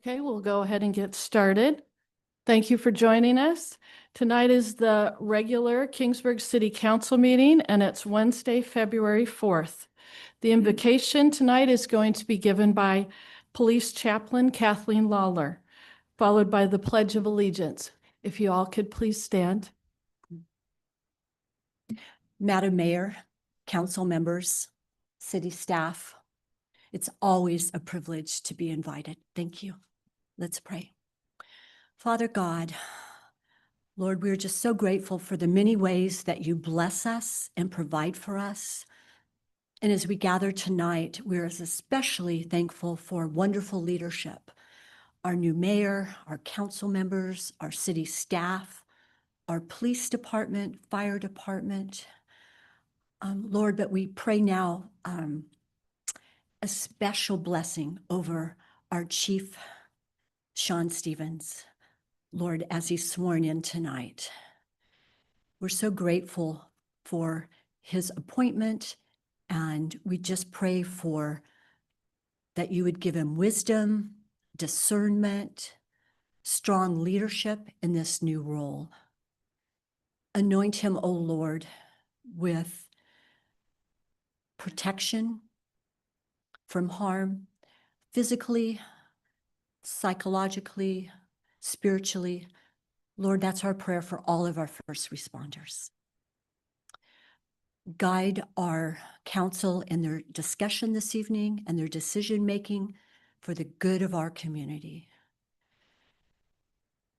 Okay, we'll go ahead and get started. Thank you for joining us. Tonight is the regular Kingsburg City Council meeting, and it's Wednesday, February 4th. The invocation tonight is going to be given by Police Chaplain Kathleen Lawler, followed by the Pledge of Allegiance. If you all could please stand. Madam Mayor, council members, city staff, it's always a privilege to be invited. Thank you. Let's pray. Father God, Lord, we're just so grateful for the many ways that you bless us and provide for us. And as we gather tonight, we're especially thankful for wonderful leadership. Our new mayor, our council members, our city staff, our police department, fire department. Lord, but we pray now a special blessing over our chief, Sean Stevens, Lord, as he's sworn in tonight. We're so grateful for his appointment, and we just pray for that you would give him wisdom, discernment, strong leadership in this new role. Anoint him, O Lord, with protection from harm, physically, psychologically, spiritually. Lord, that's our prayer for all of our first responders. Guide our council in their discussion this evening and their decision-making for the good of our community.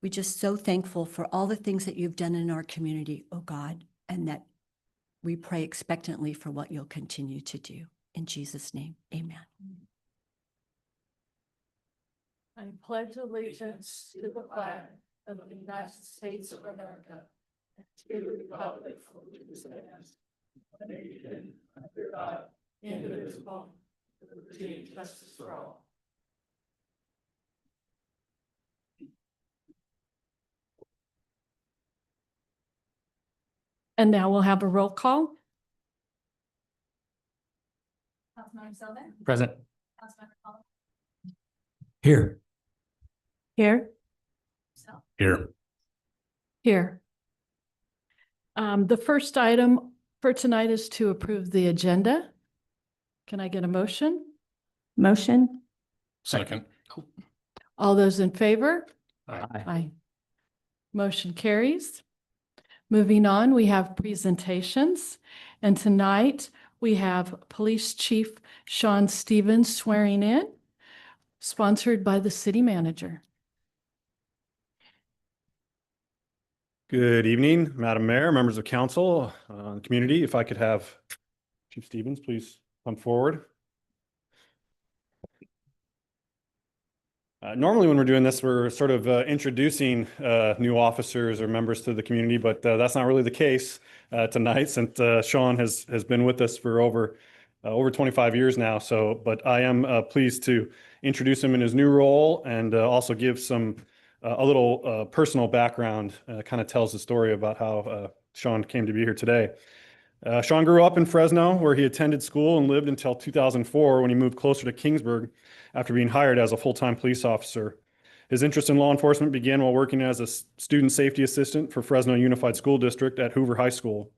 We're just so thankful for all the things that you've done in our community, oh God, and that we pray expectantly for what you'll continue to do. In Jesus' name, amen. I pledge allegiance to the flag of the United States of America and to the republic for which it stands, one nation, under God, indivisible, with liberty and justice for all. And now we'll have a roll call. Councilmember Sullivan? Present. Councilmember Collins? Here. Here. So, Here. Here. The first item for tonight is to approve the agenda. Can I get a motion? Motion. Second. All those in favor? Aye. Aye. Motion carries. Moving on, we have presentations. And tonight we have Police Chief Sean Stevens swearing in, sponsored by the city manager. Good evening, Madam Mayor, members of council, community. If I could have Chief Stevens please come forward. Normally when we're doing this, we're sort of introducing new officers or members to the community, but that's not really the case tonight, since Sean has been with us for over 25 years now. So, but I am pleased to introduce him in his new role and also give some a little personal background. Kind of tells the story about how Sean came to be here today. Sean grew up in Fresno, where he attended school and lived until 2004 when he moved closer to Kingsburg after being hired as a full-time police officer. His interest in law enforcement began while working as a student safety assistant for Fresno Unified School District at Hoover High School.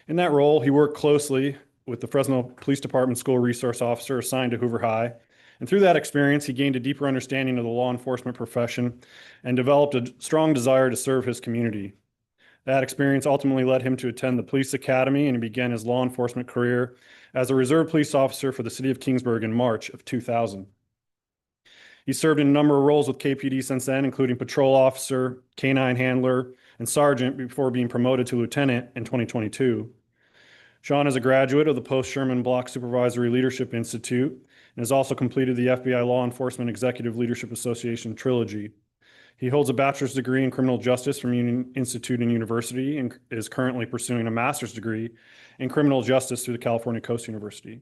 In that role, he worked closely with the Fresno Police Department School Resource Officer assigned to Hoover High. And through that experience, he gained a deeper understanding of the law enforcement profession and developed a strong desire to serve his community. That experience ultimately led him to attend the police academy, and he began his law enforcement career as a reserve police officer for the city of Kingsburg in March of 2000. He served in a number of roles with KPD since then, including patrol officer, canine handler, and sergeant before being promoted to lieutenant in 2022. Sean is a graduate of the Post-Sherman Block Supervisory Leadership Institute and has also completed the FBI Law Enforcement Executive Leadership Association Trilogy. He holds a bachelor's degree in criminal justice from Union Institute and University and is currently pursuing a master's degree in criminal justice through the California Coast University.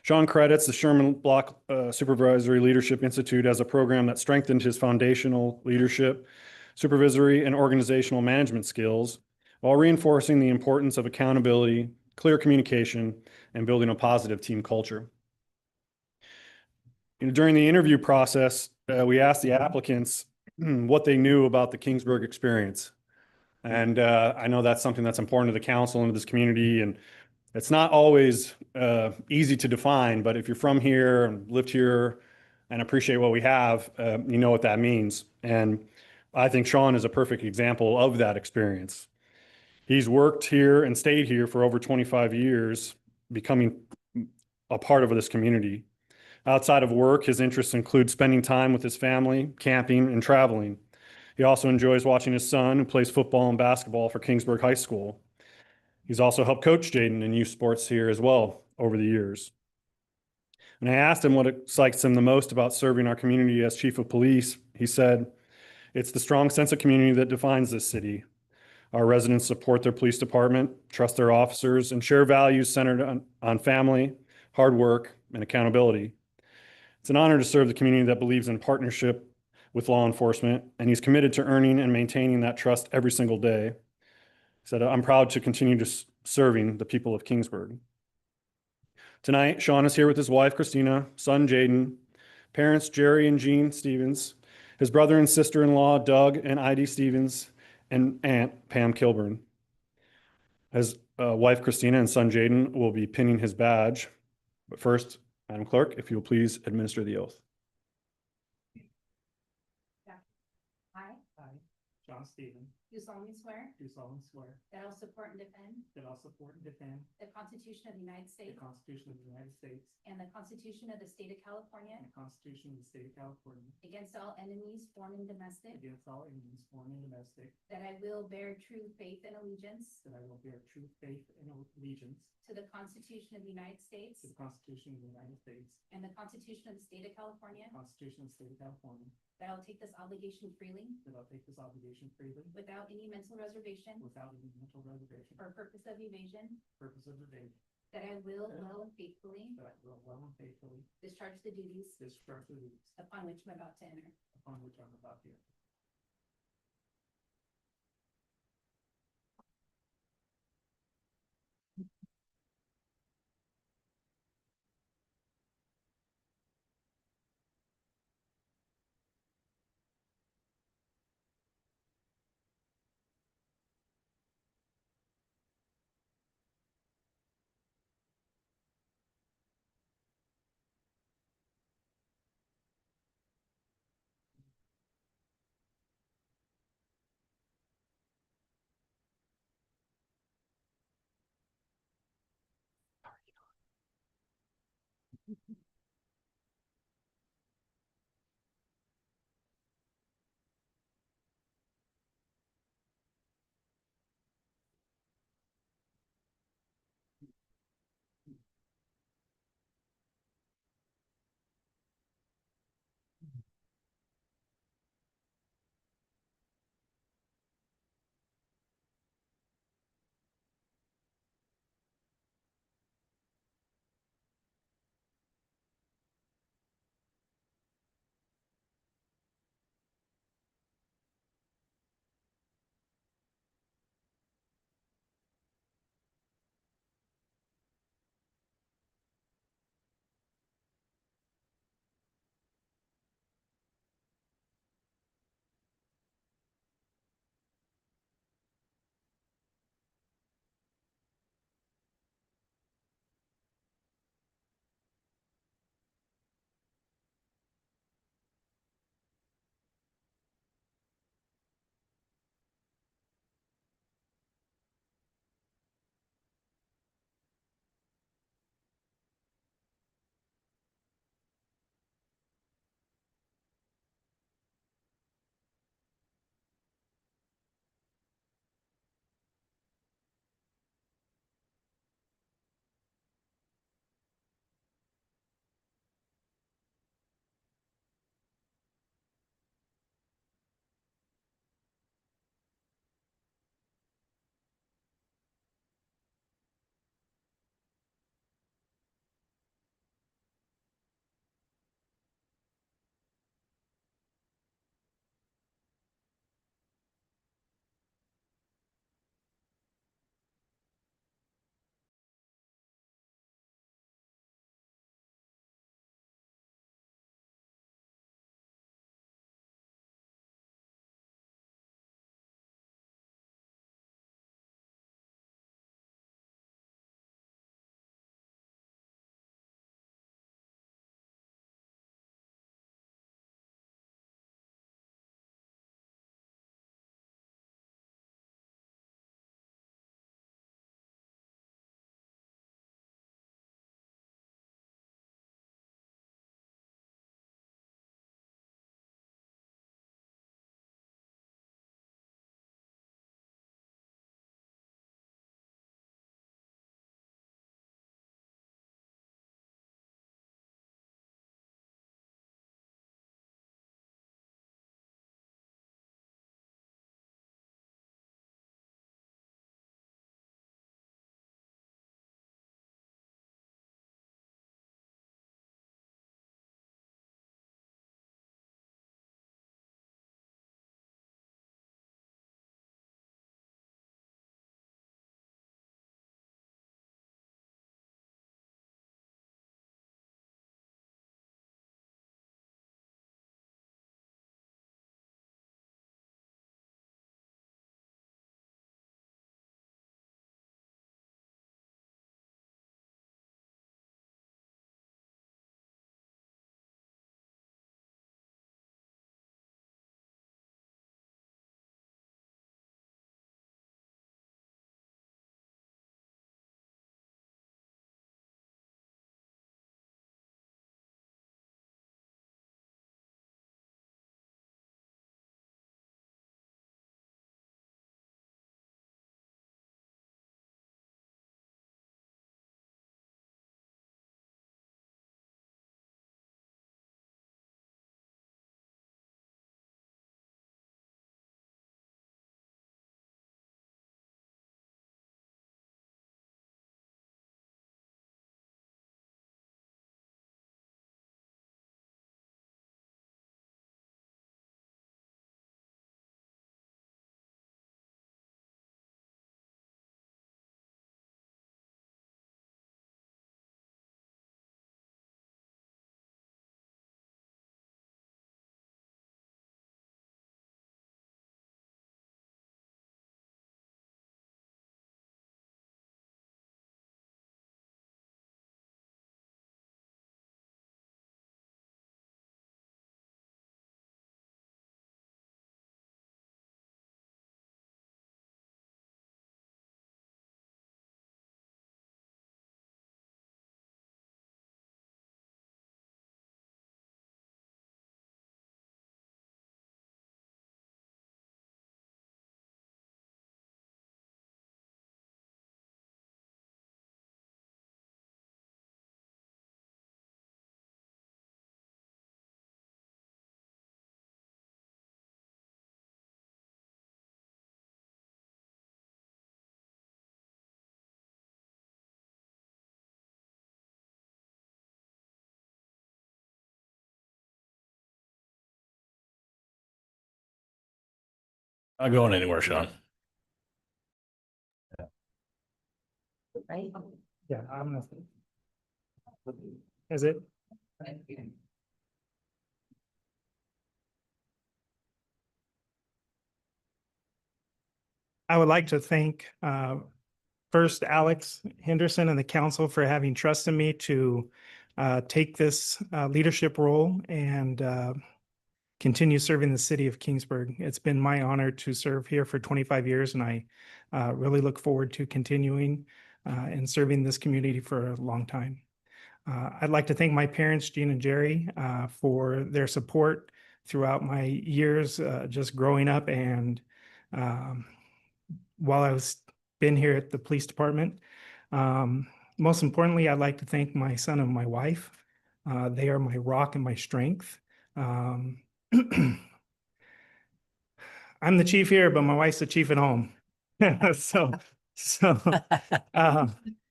Sean credits the Sherman Block Supervisory Leadership Institute as a program that strengthened his foundational leadership, supervisory, and organizational management skills while reinforcing the importance of accountability, clear communication, and building a positive team culture. During the interview process, we asked the applicants what they knew about the Kingsburg experience. And I know that's something that's important to the council and to this community. And it's not always easy to define, but if you're from here and lived here and appreciate what we have, you know what that means. And I think Sean is a perfect example of that experience. He's worked here and stayed here for over 25 years, becoming a part of this community. Outside of work, his interests include spending time with his family, camping, and traveling. He also enjoys watching his son, who plays football and basketball for Kingsburg High School. He's also helped coach Jaden in youth sports here as well over the years. And I asked him what excites him the most about serving our community as chief of police. He said, "It's the strong sense of community that defines this city. Our residents support their police department, trust their officers, and share values centered on family, hard work, and accountability. It's an honor to serve the community that believes in partnership with law enforcement, and he's committed to earning and maintaining that trust every single day." He said, "I'm proud to continue to serving the people of Kingsburg." Tonight, Sean is here with his wife, Christina, son, Jaden, parents, Jerry and Jean Stevens, his brother and sister-in-law, Doug and Heidi Stevens, and aunt, Pam Kilburn. His wife, Christina, and son, Jaden, will be pinning his badge. But first, Madam Clerk, if you will please administer the oath. I John Stevens, do solemnly swear do solemnly swear that I will support and defend that I'll support and defend the Constitution of the United the States Constitution of the United States and the Constitution of the State of California and the Constitution of the State of California against all enemies, foreign and domestic, against all enemies, foreign and domestic, that I will bear true faith and allegiance that I will bear true faith and allegiance to the Constitution of the United States to the Constitution of the United States, and the Constitution of the State of California, the Constitution of the State of California, that I will take this obligation freely that I'll take this obligation freely without any mental reservation without any mental reservation or purpose of evasion, or purpose of evasion, that I will well and faithfully that I will well and faithfully discharge the duties discharge the duties upon which I'm about to enter. upon which I'm about to enter. Not going anywhere, Sean. Right? Yeah, I'm gonna. Is it? I would like to thank first Alex Henderson and the council for having trusted me to take this leadership role and continue serving the city of Kingsburg. It's been my honor to serve here for 25 years, and I really look forward to continuing and serving this community for a long time. I'd like to thank my parents, Jean and Jerry, for their support throughout my years just growing up and while I was been here at the police department. Most importantly, I'd like to thank my son and my wife. They are my rock and my strength. I'm the chief here, but my wife's the chief at home. so,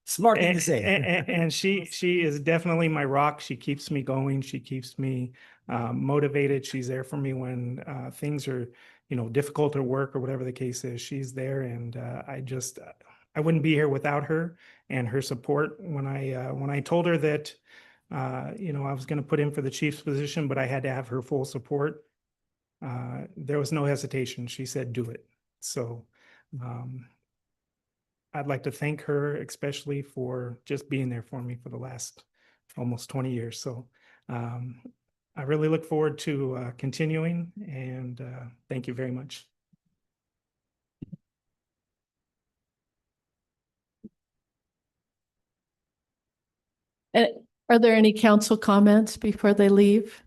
Smart thing to and, say. and she is definitely my rock. She keeps me going. She keeps me motivated. She's there for me when things are, difficult at work or whatever the case is. She's there, and I wouldn't be here without her and her support. When I told her that, I was going to put in for the chief's position, but I had to have her full support. There was no hesitation. She said, "Do it." So. I'd like to thank her especially for just being there for me for the last almost 20 years. So I really look forward to continuing, and thank you very much. And are there any council comments before they leave?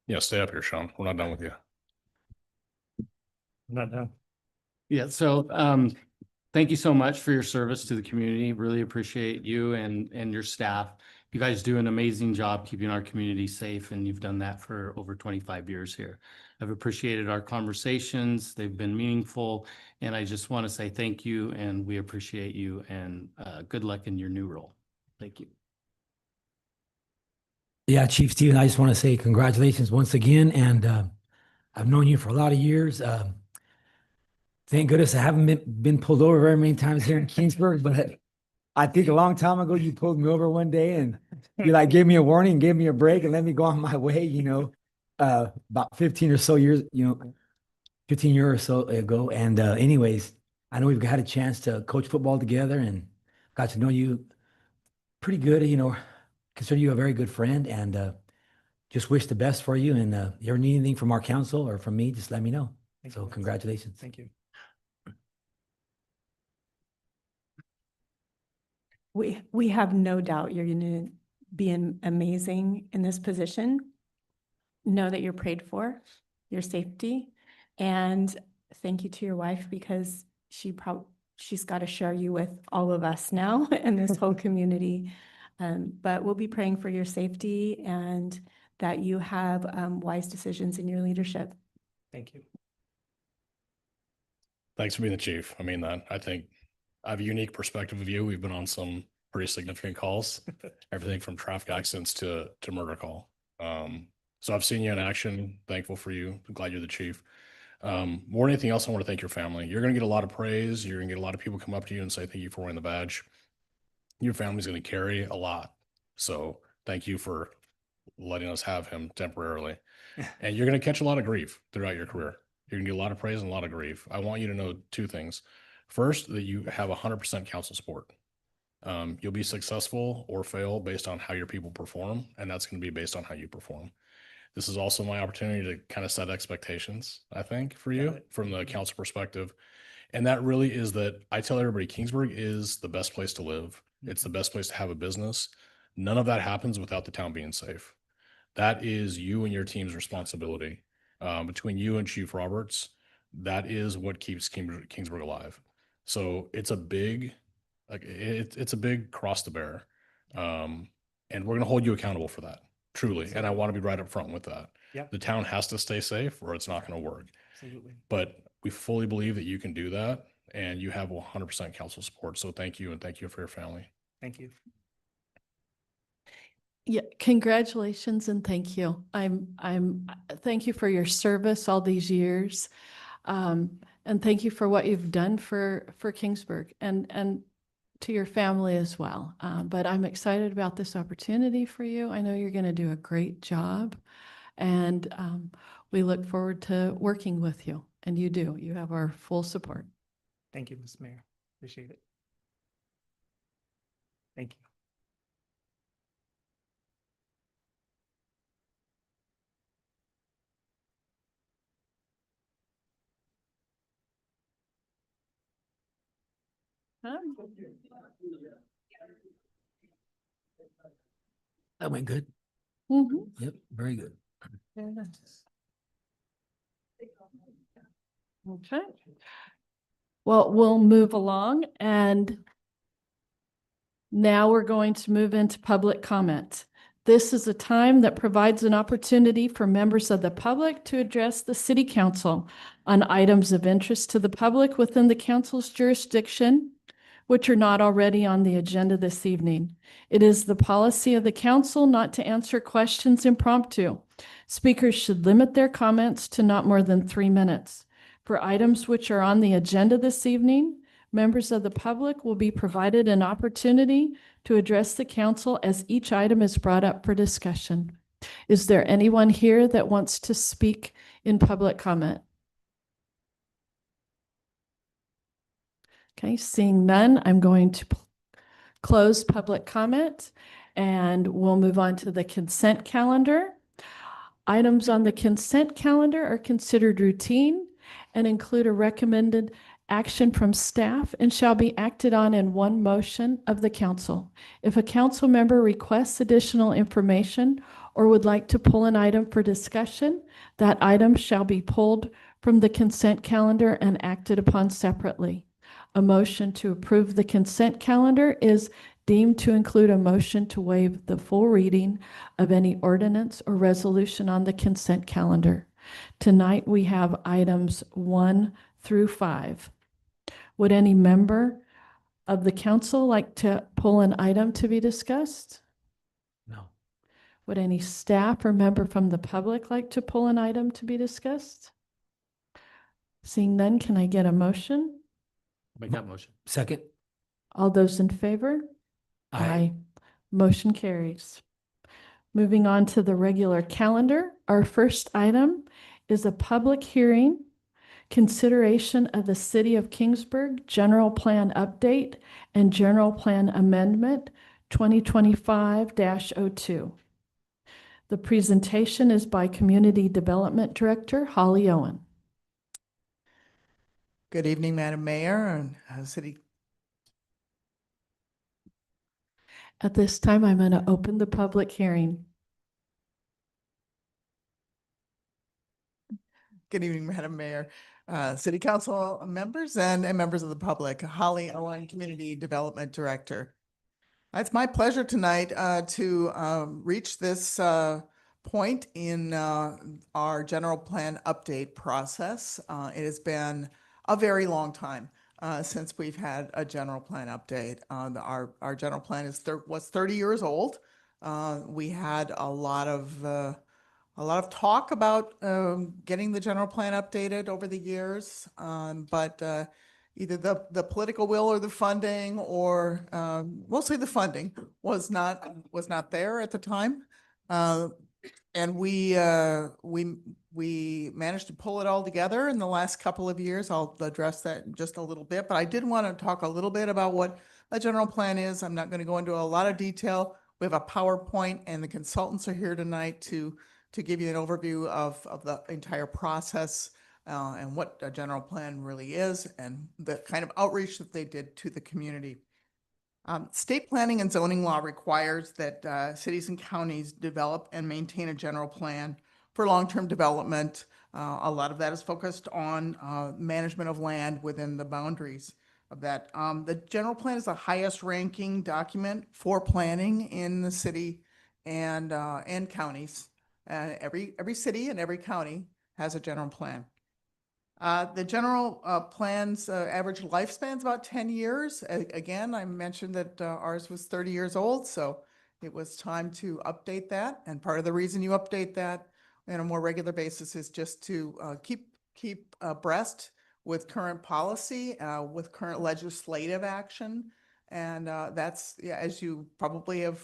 Yeah, stay up here, Sean. We're not done with you. Not done. Yeah, so thank you so much for your service to the community. Really appreciate you and your staff. You guys do an amazing job keeping our community safe, and you've done that for over 25 years here. I've appreciated our conversations. They've been meaningful, and I just want to say thank you, and we appreciate you, and good luck in your new role. Thank you. Yeah, Chief Steven, I just want to say congratulations once again. And I've known you for a lot of years. Thank goodness I haven't been pulled over very many times here in Kingsburg, but I think a long time ago you pulled me over one day and you like gave me a warning, gave me a break, and let me go on my way, about 15 or so years, 15 years or so ago. And anyways, I know we've had a chance to coach football together and got to know you pretty good, consider you a very good friend, and just wish the best for you. And you ever need anything from our council or from me, just let me know. Thank So you. congratulations. Thank you. We have no doubt you're going to be amazing in this position. Know that you're prayed for, your safety, and thank you to your wife because she's got to share you with all of us now and this whole community. But we'll be praying for your safety and that you have wise decisions in your leadership. Thank you. Thanks for being the chief. I mean that. I think I have a unique perspective of you. We've been on some pretty significant calls, everything from traffic accidents to murder call. So I've seen you in action. Thankful for you. I'm glad you're the chief. More than anything else, I want to thank your family. You're going to get a lot of praise. You're going to get a lot of people come up to you and say thank you for wearing the badge. Your family's going to carry a lot. So thank you for letting us have him temporarily. And you're going to catch a lot of grief throughout your career. You're going to get a lot of praise and a lot of grief. I want you to know two things. First, that you have 100% council support. You'll be successful or fail based on how your people perform, and that's going to be based on how you perform. This is also my opportunity to kind of set expectations, I think, for you from the council perspective. And that really is that I tell everybody Kingsburg is the best place to live. It's the best place to have a business. None of that happens without the town being safe. That is you and your team's responsibility. Between you and Chief Roberts, that is what keeps Kingsburg alive. So it's a big, it's a big cross to bear. And we're going to hold you accountable for that, truly. And I want to be right up front with that. Yep. The town has to stay safe or it's not going to work. Absolutely. But we fully believe that you can do that, and you have 100% council support. So thank you, and thank you for your family. Thank you. Yeah, congratulations and thank you. Thank you for your service all these years. And thank you for what you've done for Kingsburg and to your family as well. But I'm excited about this opportunity for you. I know you're going to do a great job, and we look forward to working with you. And you do. You have our full support. Thank you, Ms. Mayor. Appreciate it. Thank you. That went good. Mhm. Yep, very good. Very nice. Okay. Well, we'll move along, and now we're going to move into public comment. This is a time that provides an opportunity for members of the public to address the city council on items of interest to the public within the council's jurisdiction, which are not already on the agenda this evening. It is the policy of the council not to answer questions impromptu. Speakers should limit their comments to not more than 3 minutes. For items which are on the agenda this evening, members of the public will be provided an opportunity to address the council as each item is brought up for discussion. Is there anyone here that wants to speak in public comment? Okay, seeing none, I'm going to close public comment, and we'll move on to the consent calendar. Items on the consent calendar are considered routine and include a recommended action from staff and shall be acted on in one motion of the council. If a council member requests additional information or would like to pull an item for discussion, that item shall be pulled from the consent calendar and acted upon separately. A motion to approve the consent calendar is deemed to include a motion to waive the full reading of any ordinance or resolution on the consent calendar. Tonight, we have items 1 through 5. Would any member of the council like to pull an item to be discussed? No. Would any staff or member from the public like to pull an item to be discussed? Seeing none, can I get a motion? Make that motion. Second? All those in favor? Motion carries. Moving on to the regular calendar, our first item is a public hearing, consideration of the City of Kingsburg General Plan Update and General Plan Amendment 2025-02. The presentation is by Community Development Director Holly Owen. Good evening, Madam Mayor and City. At this time, I'm going to open the public hearing. Good evening, Madam Mayor, City Council members and members of the public. Holly Owen, Community Development Director. It's my pleasure tonight to reach this point in our general plan update process. It has been a very long time since we've had a general plan update. Our general plan was 30 years old. We had a lot of talk about getting the general plan updated over the years, but either the political will or the funding, or mostly the funding, was not there at the time. And we managed to pull it all together in the last couple of years. I'll address that in just a little bit, but I did want to talk a little bit about what a general plan is. I'm not going to go into a lot of detail. We have a PowerPoint, and the consultants are here tonight to give you an overview of the entire process and what a general plan really is and the kind of outreach that they did to the community. State planning and zoning law requires that cities and counties develop and maintain a general plan for long-term development. A lot of that is focused on management of land within the boundaries of that. The general plan is the highest ranking document for planning in the city and counties. Every city and every county has a general plan. The general plan's average lifespan is about 10 years. Again, I mentioned that ours was 30 years old, so it was time to update that. And part of the reason you update that on a more regular basis is just to keep keep abreast with current policy, with current legislative action. And that's, yeah, as you probably have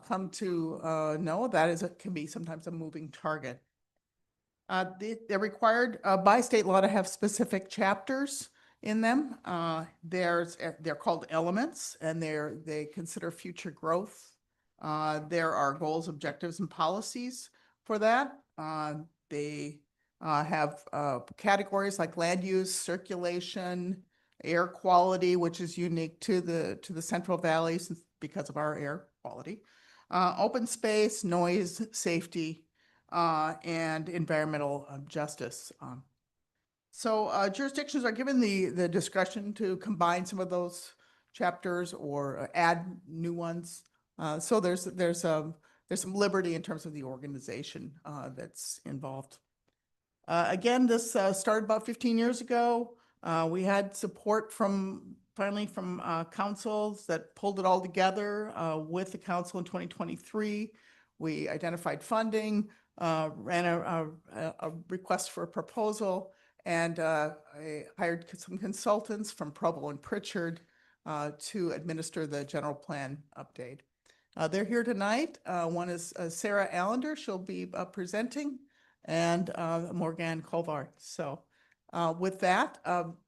come to know, that is, can be sometimes a moving target. They're required by state law to have specific chapters in them. They're called elements, and they consider future growth. There are goals, objectives, and policies for that. They have categories like land use, circulation, air quality, which is unique to the Central Valley because of our air quality, open space, noise, safety, and environmental justice. So jurisdictions are given the discretion to combine some of those chapters or add new ones. So there's some liberty in terms of the organization that's involved. Again, this started about 15 years ago. We had support finally from councils that pulled it all together with the council in 2023. We identified funding, ran a request for a proposal, and I hired some consultants from Provo and Pritchard to administer the general plan update. They're here tonight. One is Sarah Allender. She'll be presenting, and Morgan Colvard. So with that,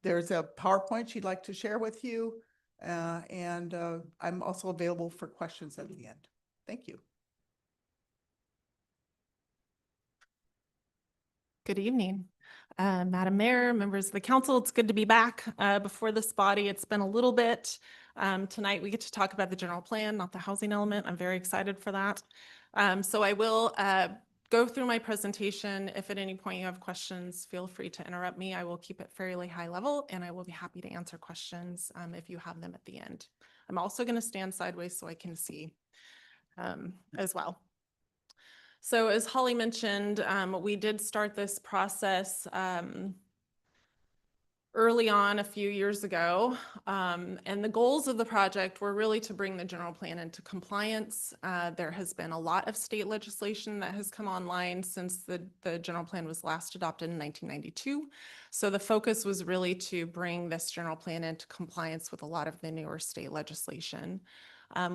there's a PowerPoint she'd like to share with you, and I'm also available for questions at the end. Thank you. Good evening, Madam Mayor, members of the council. It's good to be back before this body. It's been a little bit. Tonight we get to talk about the general plan, not the housing element. I'm very excited for that. So I will go through my presentation. If at any point you have questions, feel free to interrupt me. I will keep it fairly high level, and I will be happy to answer questions if you have them at the end. I'm also going to stand sideways so I can see as well. So as Holly mentioned, we did start this process early on a few years ago, and the goals of the project were really to bring the general plan into compliance. There has been a lot of state legislation that has come online since the general plan was last adopted in 1992. So the focus was really to bring this general plan into compliance with a lot of the newer state legislation.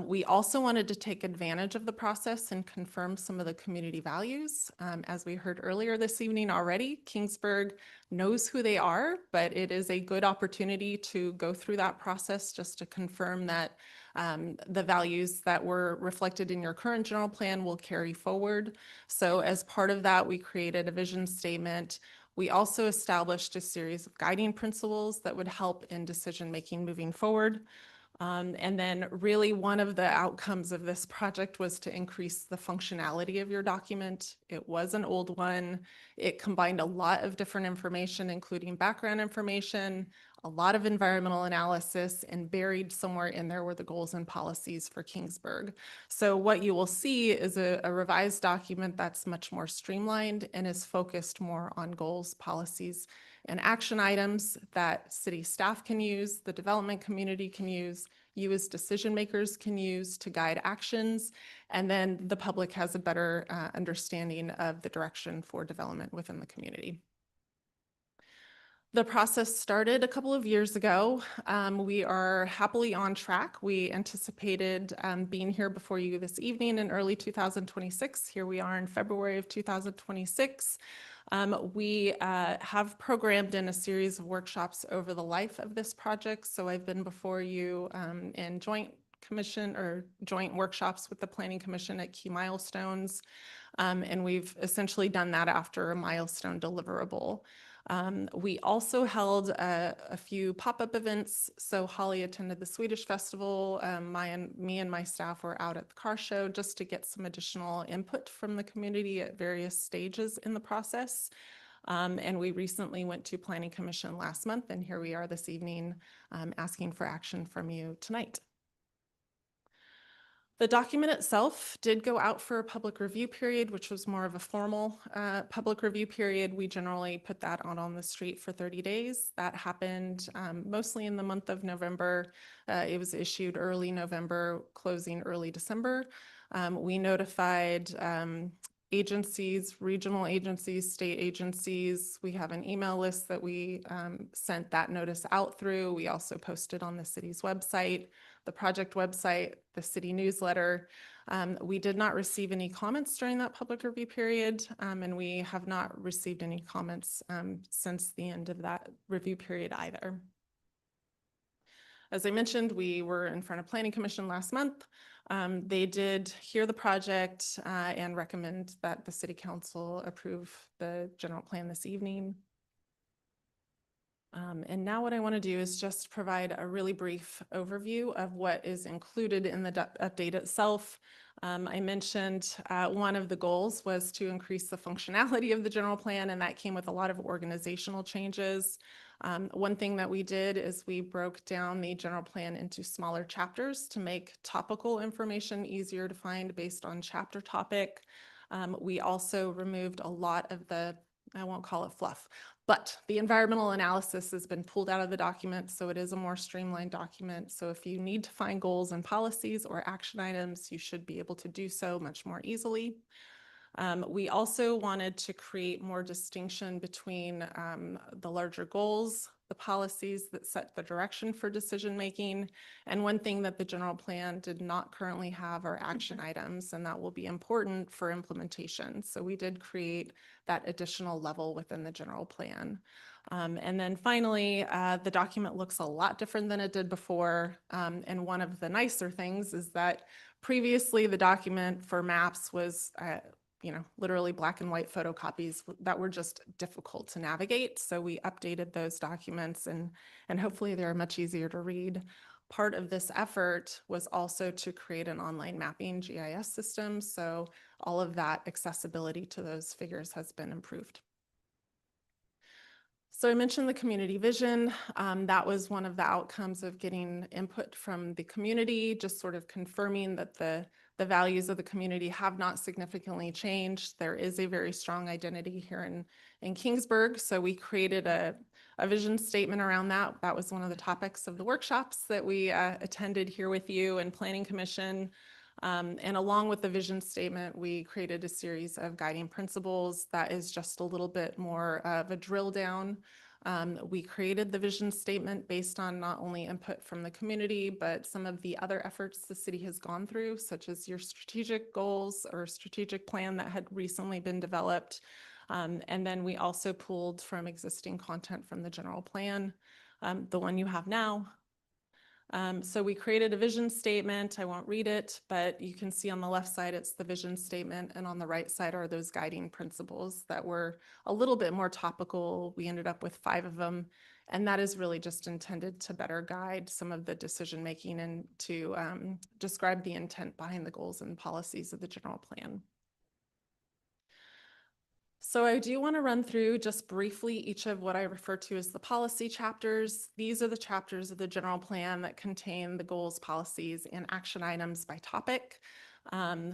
We also wanted to take advantage of the process and confirm some of the community values. As we heard earlier this evening already, Kingsburg knows who they are, but it is a good opportunity to go through that process just to confirm that the values that were reflected in your current general plan will carry forward. So as part of that, we created a vision statement. We also established a series of guiding principles that would help in decision-making moving forward. And then really one of the outcomes of this project was to increase the functionality of your document. It was an old one. It combined a lot of different information, including background information, a lot of environmental analysis, and buried somewhere in there were the goals and policies for Kingsburg. So what you will see is a revised document that's much more streamlined and is focused more on goals, policies, and action items that city staff can use, the development community can use, you as decision makers can use to guide actions, and then the public has a better understanding of the direction for development within the community. The process started a couple of years ago. We are happily on track. We anticipated being here before you this evening in early 2026. Here we are in February of 2026. We have programmed in a series of workshops over the life of this project. So I've been before you in joint commission or joint workshops with the Planning Commission at key milestones. And we've essentially done that after a milestone deliverable. We also held a few pop-up events. So Holly attended the Swedish Festival. Me and my staff were out at the car show just to get some additional input from the community at various stages in the process. And we recently went to Planning Commission last month, and here we are this evening asking for action from you tonight. The document itself did go out for a public review period, which was more of a formal public review period. We generally put that out on the street for 30 days. That happened mostly in the month of November. It was issued early November, closing early December. We notified agencies, regional agencies, state agencies. We have an email list that we sent that notice out through. We also posted on the city's website, the project website, the city newsletter. We did not receive any comments during that public review period, and we have not received any comments since the end of that review period either. As I mentioned, we were in front of Planning Commission last month. They did hear the project and recommend that the City Council approve the general plan this evening. And now what I want to do is just provide a really brief overview of what is included in the update itself. I mentioned one of the goals was to increase the functionality of the general plan, and that came with a lot of organizational changes. One thing that we did is we broke down the general plan into smaller chapters to make topical information easier to find based on chapter topic. We also removed a lot of the, I won't call it fluff, but the environmental analysis has been pulled out of the document, so it is a more streamlined document. So if you need to find goals and policies or action items, you should be able to do so much more easily. We also wanted to create more distinction between the larger goals, the policies that set the direction for decision-making, and one thing that the general plan did not currently have are action items, and that will be important for implementation. So we did create that additional level within the general plan. And then finally, the document looks a lot different than it did before. And one of the nicer things is that previously the document for maps was literally black and white photocopies that were just difficult to navigate. So we updated those documents and hopefully they're much easier to read. Part of this effort was also to create an online mapping GIS system. So all of that accessibility to those figures has been improved. So I mentioned the community vision. That was one of the outcomes of getting input from the community, just sort of confirming that the values of the community have not significantly changed. There is a very strong identity here in Kingsburg. So we created a vision statement around that. That was one of the topics of the workshops that we attended here with you and Planning Commission. And along with the vision statement, we created a series of guiding principles that is just a little bit more of a drill down. We created the vision statement based on not only input from the community, but some of the other efforts the city has gone through, such as your strategic goals or strategic plan that had recently been developed. And then we also pulled from existing content from the general plan, the one you have now. So we created a vision statement. I won't read it, but you can see on the left side, it's the vision statement. And on the right side are those guiding principles that were a little bit more topical. We ended up with 5 of them. And that is really just intended to better guide some of the decision-making and to describe the intent behind the goals and policies of the general plan. So I do want to run through just briefly each of what I refer to as the policy chapters. These are the chapters of the general plan that contain the goals, policies, and action items by topic.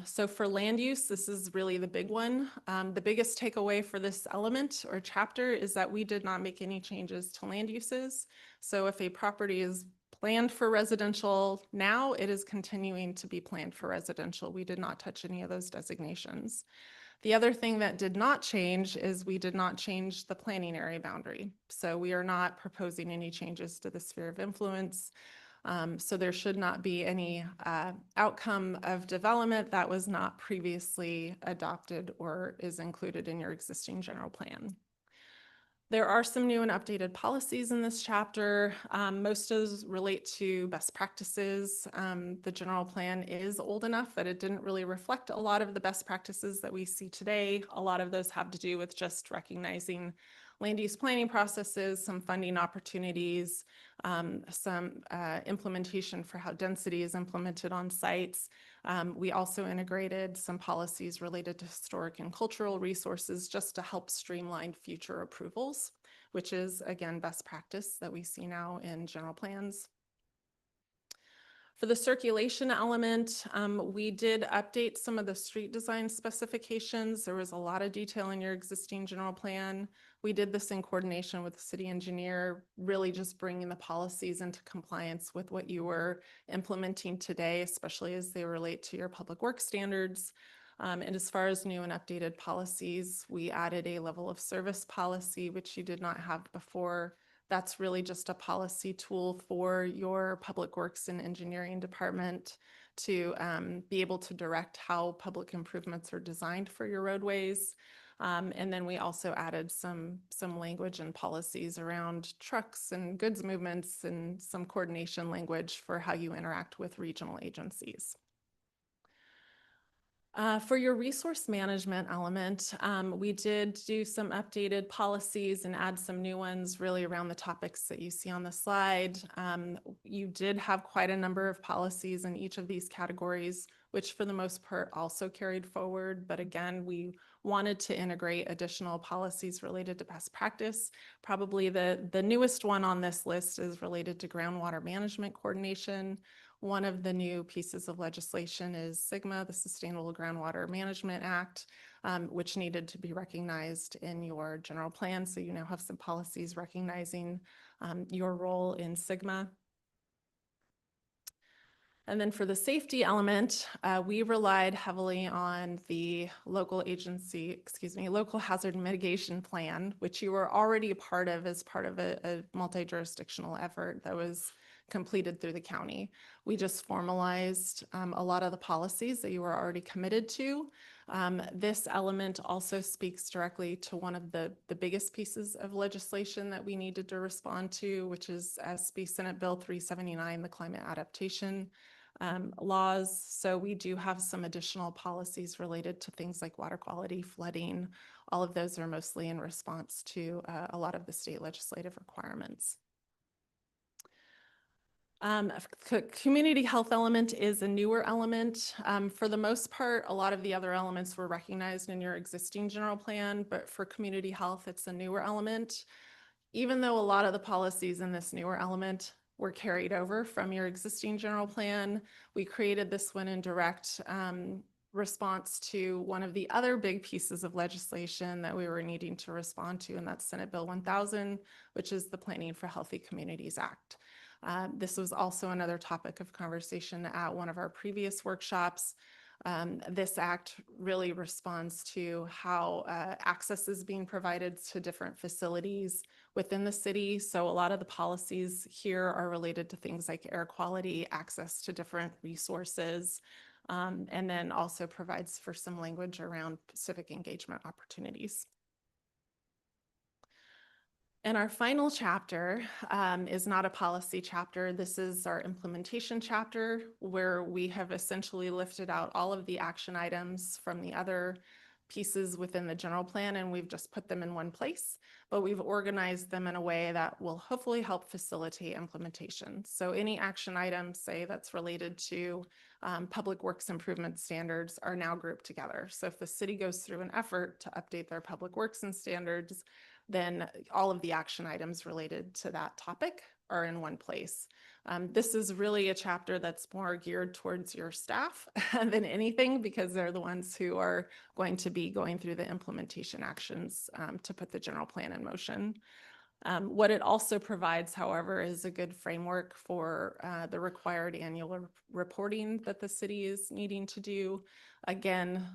So for land use, this is really the big one. The biggest takeaway for this element or chapter is that we did not make any changes to land uses. So if a property is planned for residential now, it is continuing to be planned for residential. We did not touch any of those designations. The other thing that did not change is we did not change the planning area boundary. So we are not proposing any changes to the sphere of influence. So there should not be any outcome of development that was not previously adopted or is included in your existing general plan. There are some new and updated policies in this chapter. Most of those relate to best practices. The general plan is old enough that it didn't really reflect a lot of the best practices that we see today. A lot of those have to do with just recognizing land use planning processes, some funding opportunities, some implementation for how density is implemented on sites. We also integrated some policies related to historic and cultural resources just to help streamline future approvals, which is, again, best practice that we see now in general plans. For the circulation element, we did update some of the street design specifications. There was a lot of detail in your existing general plan. We did this in coordination with the city engineer, really just bringing the policies into compliance with what you were implementing today, especially as they relate to your public works standards. And as far as new and updated policies, we added a level of service policy, which you did not have before. That's really just a policy tool for your public works and engineering department to be able to direct how public improvements are designed for your roadways. And then we also added some language and policies around trucks and goods movements and some coordination language for how you interact with regional agencies. For your resource management element, we did do some updated policies and add some new ones really around the topics that you see on the slide. You did have quite a number of policies in each of these categories, which for the most part also carried forward. But again, we wanted to integrate additional policies related to best practice. Probably the newest one on this list is related to groundwater management coordination. One of the new pieces of legislation is SGMA, the Sustainable Groundwater Management Act, which needed to be recognized in your general plan. So you now have some policies recognizing your role in SGMA. And then for the safety element, we relied heavily on the local hazard mitigation plan, which you were already a part of as part of a multi-jurisdictional effort that was completed through the county. We just formalized a lot of the policies that you were already committed to. This element also speaks directly to one of the biggest pieces of legislation that we needed to respond to, which is SB Senate Bill 379, the climate adaptation laws. So we do have some additional policies related to things like water quality, flooding. All of those are mostly in response to a lot of the state legislative requirements. Community health element is a newer element. For the most part, a lot of the other elements were recognized in your existing general plan, but for community health, it's a newer element. Even though a lot of the policies in this newer element were carried over from your existing general plan, we created this one in direct response to one of the other big pieces of legislation that we were needing to respond to, and that's Senate Bill 1000, which is the Planning for Healthy Communities Act. This was also another topic of conversation at one of our previous workshops. This act really responds to how access is being provided to different facilities within the city. So a lot of the policies here are related to things like air quality, access to different resources, and then also provides for some language around civic engagement opportunities. And our final chapter is not a policy chapter. This is our implementation chapter, where we have essentially lifted out all of the action items from the other pieces within the general plan, and we've just put them in one place, but we've organized them in a way that will hopefully help facilitate implementation. So any action item, say that's related to public works improvement standards, are now grouped together. So if the city goes through an effort to update their public works and standards, then all of the action items related to that topic are in one place. This is really a chapter that's more geared towards your staff than anything, because they're the ones who are going to be going through the implementation actions to put the general plan in motion. What it also provides, however, is a good framework for the required annual reporting that the city is needing to do. Again,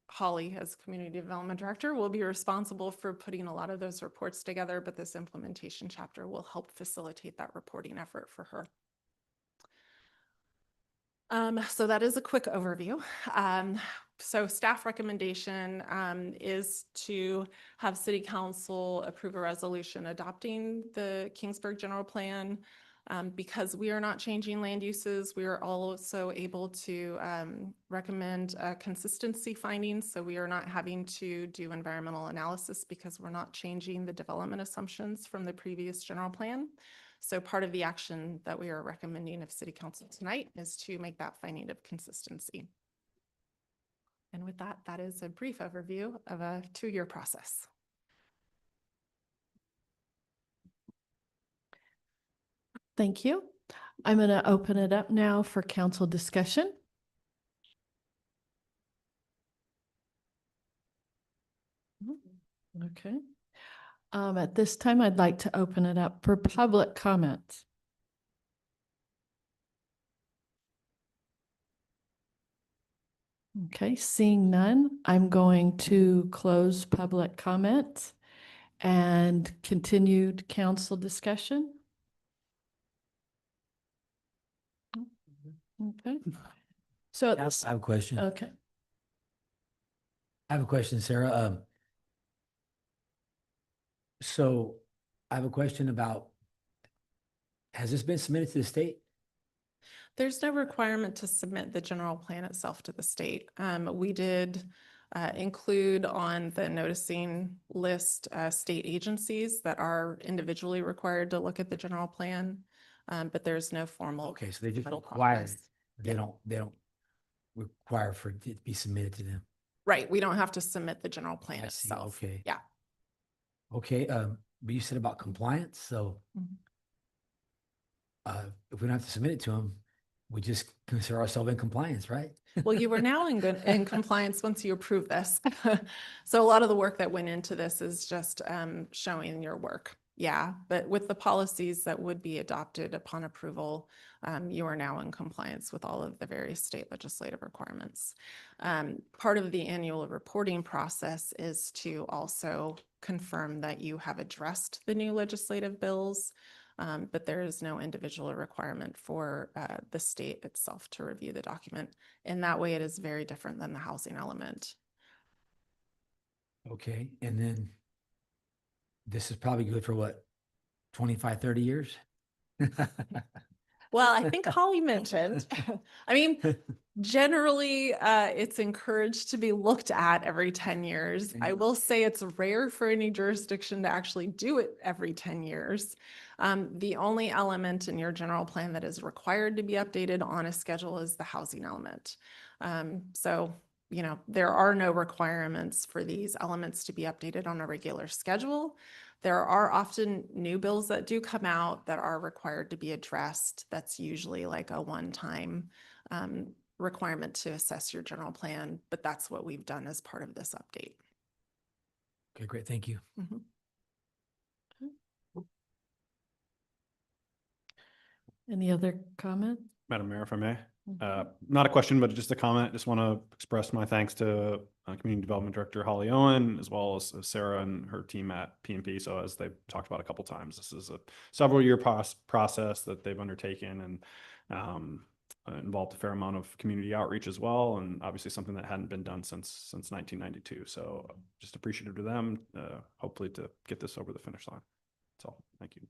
Holly, as Community Development Director, will be responsible for putting a lot of those reports together, but this implementation chapter will help facilitate that reporting effort for her. So that is a quick overview. So staff recommendation is to have City Council approve a resolution adopting the Kingsburg General Plan. Because we are not changing land uses, we are also able to recommend consistency findings. So we are not having to do environmental analysis because we're not changing the development assumptions from the previous general plan. So part of the action that we are recommending of City Council tonight is to make that finding of consistency. And with that, that is a brief overview of a 2-year process. Thank you. I'm going to open it up now for council discussion. Okay. At this time, I'd like to open it up for public comments. Okay, seeing none, I'm going to close public comment and continued council discussion. Okay. So, Yes, I have a question. okay, I have a question, Sarah. So I have a question about, has this been submitted to the state? There's no requirement to submit the general plan itself to the state. We did include on the noticing list state agencies that are individually required to look at the general plan, but there's no formal. Okay, so they just middle require, process. they don't require for it to be submitted to them. Right, we don't have to submit the general plan I see, itself. okay. Yeah. Okay, but you said about compliance, so Mhm. if we don't have to submit it to them, we just consider ourselves in compliance, right? Well, you are now in compliance once you approve this. So a lot of the work that went into this is just showing your work. Yeah, but with the policies that would be adopted upon approval, you are now in compliance with all of the various state legislative requirements. Part of the annual reporting process is to also confirm that you have addressed the new legislative bills. But there is no individual requirement for the state itself to review the document. In that way, it is very different than the housing element. Okay, and then this is probably good for what, 25, 30 years? Well, I think Holly mentioned, I mean, generally, it's encouraged to be looked at every 10 years. I will say it's rare for any jurisdiction to actually do it every 10 years. The only element in your general plan that is required to be updated on a schedule is the housing element. So, you know, there are no requirements for these elements to be updated on a regular schedule. There are often new bills that do come out that are required to be addressed. That's usually like a one-time requirement to assess your general plan, but that's what we've done as part of this update. Okay, great, thank you. Mhm. any other comment? Madam Mayor, if I may. Mhm. Not a question, but just a comment. Just want to express my thanks to Community Development Director Holly Owen, as well as Sarah and her team at PMP. So as they've talked about a couple times, this is a several-year process that they've undertaken and involved a fair amount of community outreach as well, and obviously something that hadn't been done since 1992. So just appreciative to them. Hopefully to get this over the finish line. So thank you.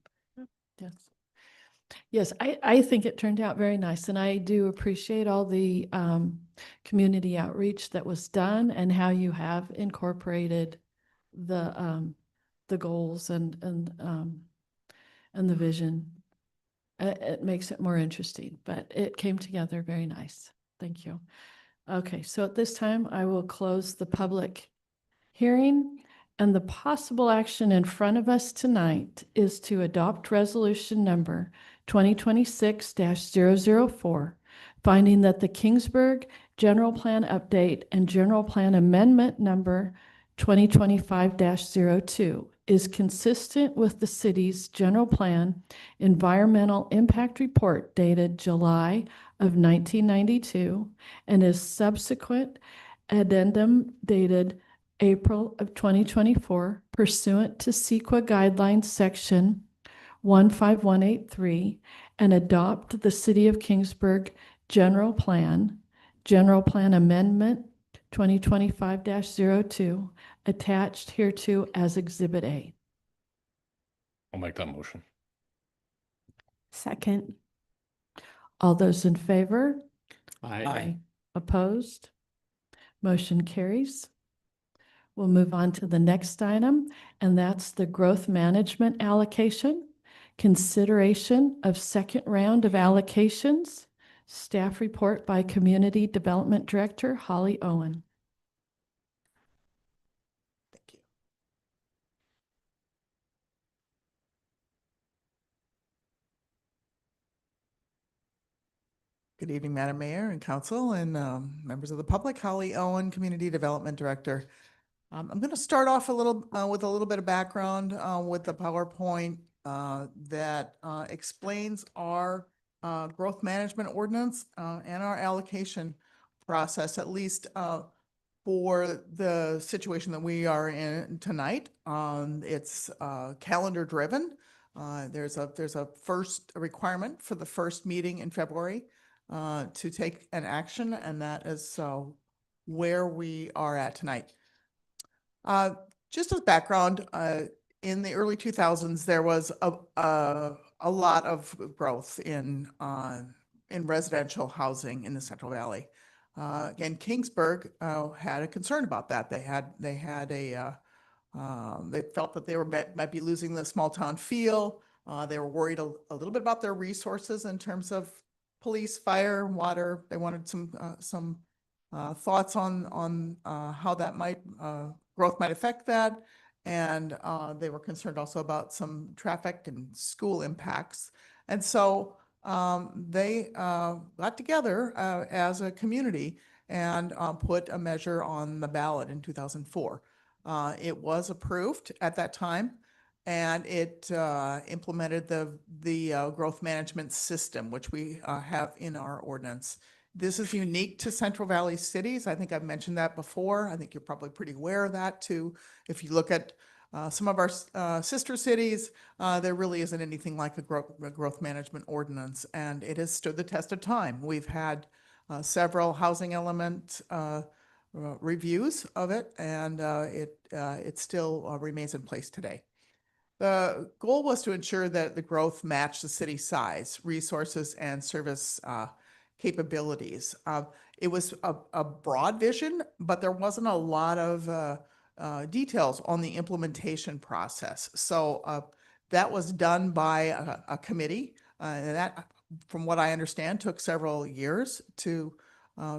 Yes. Yes, I think it turned out very nice, and I do appreciate all the community outreach that was done and how you have incorporated the goals and the vision. It makes it more interesting, but it came together very nice. Thank you. Okay, so at this time, I will close the public hearing. And the possible action in front of us tonight is to adopt resolution number 2026-004, finding that the Kingsburg General Plan Update and General Plan Amendment number 2025-02 is consistent with the city's general plan environmental impact report dated July of 1992 and is subsequent addendum dated April of 2024 pursuant to CEQA guidelines section 15183 and adopt the City of Kingsburg General Plan Amendment 2025-02 attached hereto as Exhibit A. I'll make that motion. Second. All those in favor? Aye. Opposed? Motion carries. We'll move on to the next item, and that's the growth management allocation. Consideration of second round of allocations. Staff report by Community Development Director Holly Owen. Thank you. Good evening, Madam Mayor and Council and members of the public. Holly Owen, Community Development Director. I'm going to start off with a little bit of background with the PowerPoint that explains our growth management ordinance and our allocation process, at least for the situation that we are in tonight. It's calendar driven. There's a first requirement for the first meeting in February to take an action, and that is where we are at tonight. Just as background, in the early 2000s, there was a lot of growth in residential housing in the Central Valley. Again, Kingsburg had a concern about that. They felt that they might be losing the small town feel. They were worried a little bit about their resources in terms of police, fire, water. They wanted some thoughts on how that growth might affect that. And they were concerned also about some traffic and school impacts. And so they got together as a community and put a measure on the ballot in 2004. It was approved at that time, and it implemented the growth management system, which we have in our ordinance. This is unique to Central Valley cities. I think I've mentioned that before. I think you're probably pretty aware of that too. If you look at some of our sister cities, there really isn't anything like a growth management ordinance, and it has stood the test of time. We've had several housing element reviews of it, and it still remains in place today. The goal was to ensure that the growth matched the city size, resources, and service capabilities. It was a broad vision, but there wasn't a lot of details on the implementation process. So that was done by a committee, and that, from what I understand, took several years to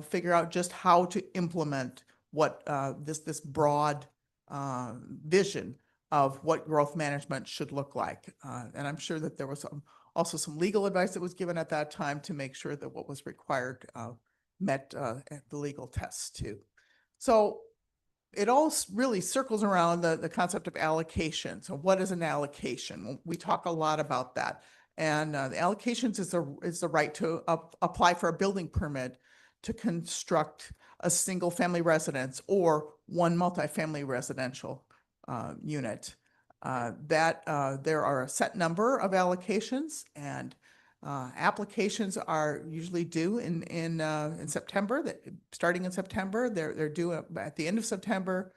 figure out just how to implement what this broad vision of what growth management should look like. And I'm sure that there was also some legal advice that was given at that time to make sure that what was required met the legal tests too. So it all really circles around the concept of allocation. So what is an allocation? We talk a lot about that. And the allocations is the right to apply for a building permit to construct a single family residence or one multifamily residential unit. There are a set number of allocations, and applications are usually due in September. Starting in September, they're due at the end of September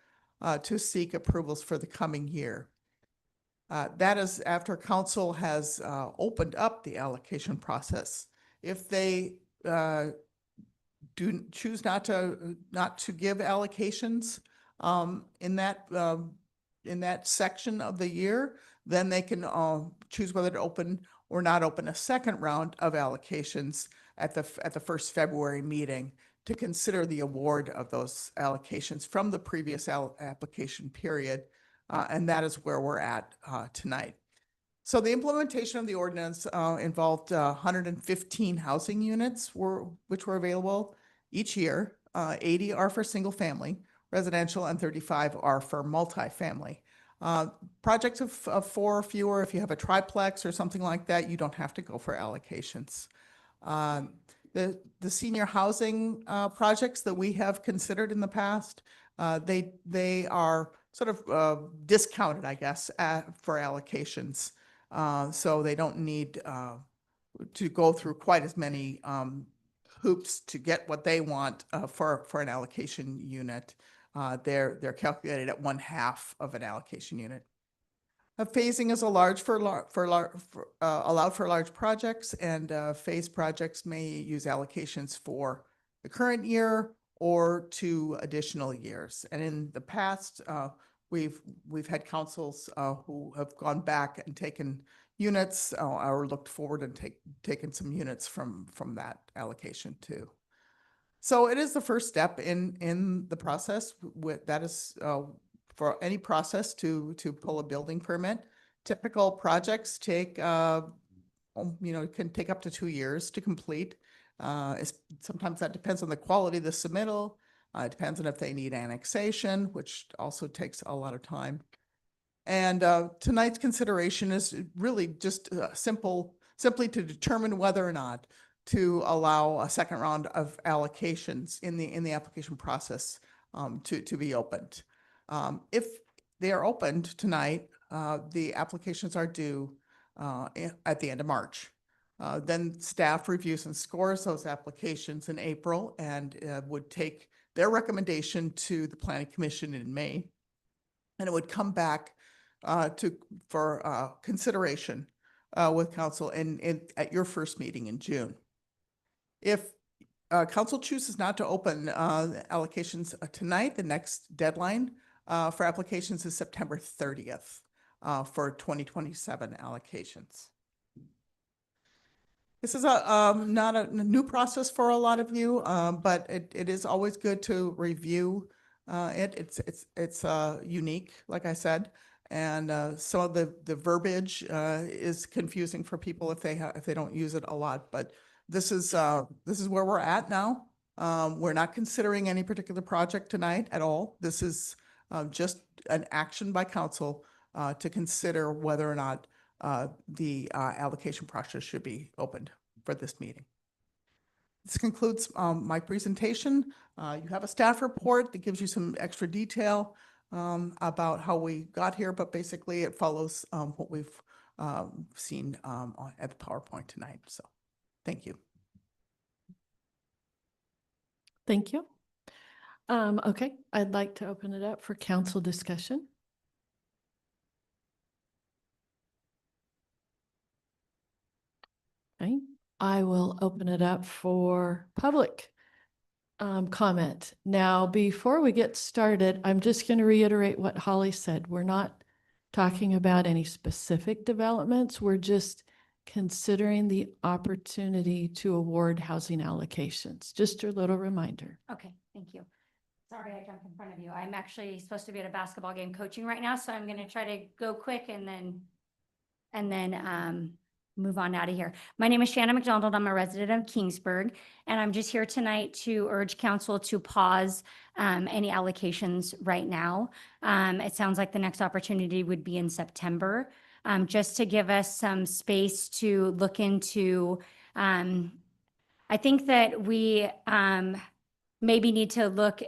to seek approvals for the coming year. That is after council has opened up the allocation process. If they do choose not to give allocations in that section of the year, then they can choose whether to open or not open a second round of allocations at the first February meeting to consider the award of those allocations from the previous application period. And that is where we're at tonight. So the implementation of the ordinance involved 115 housing units which were available each year. 80 are for single family residential and 35 are for multifamily. Projects of 4 or fewer, if you have a triplex or something like that, you don't have to go for allocations. The senior housing projects that we have considered in the past, they are sort of discounted, I guess, for allocations. So they don't need to go through quite as many hoops to get what they want for an allocation unit. They're calculated at 1/2 of an allocation unit. Phasing is allowed for large projects, and phase projects may use allocations for the current year or 2 additional years. And in the past, we've had councils who have gone back and taken units or looked forward and taken some units from that allocation too. So it is the first step in the process. That is for any process to pull a building permit. Typical projects take can take up to 2 years to complete. Sometimes that depends on the quality of the submittal. It depends on if they need annexation, which also takes a lot of time. And tonight's consideration is really just simply to determine whether or not to allow a second round of allocations in the application process to be opened. If they are opened tonight, the applications are due at the end of March. Then staff reviews and scores those applications in April and would take their recommendation to the Planning Commission in May. And it would come back for consideration with council at your first meeting in June. If council chooses not to open allocations tonight, the next deadline for applications is September 30th for 2027 allocations. This is not a new process for a lot of you, but it is always good to review it. It's unique, like I said, and some of the verbiage is confusing for people if they don't use it a lot. But this is where we're at now. We're not considering any particular project tonight at all. This is just an action by council to consider whether or not the allocation process should be opened for this meeting. This concludes my presentation. You have a staff report that gives you some extra detail about how we got here, but basically it follows what we've seen at the PowerPoint tonight. So thank you. Thank you. Okay, I'd like to open it up for council discussion. Okay, I will open it up for public comment. Now, before we get started, I'm just going to reiterate what Holly said. We're not talking about any specific developments. We're just considering the opportunity to award housing allocations. Just a little reminder. Okay, thank you. Sorry, I jumped in front of you. I'm actually supposed to be at a basketball game coaching right now, so I'm going to try to go quick and then move on out of here. My name is Shannon McDonald. I'm a resident of Kingsburg, and I'm just here tonight to urge council to pause any allocations right now. It sounds like the next opportunity would be in September, just to give us some space to look into. I think that we maybe need to look,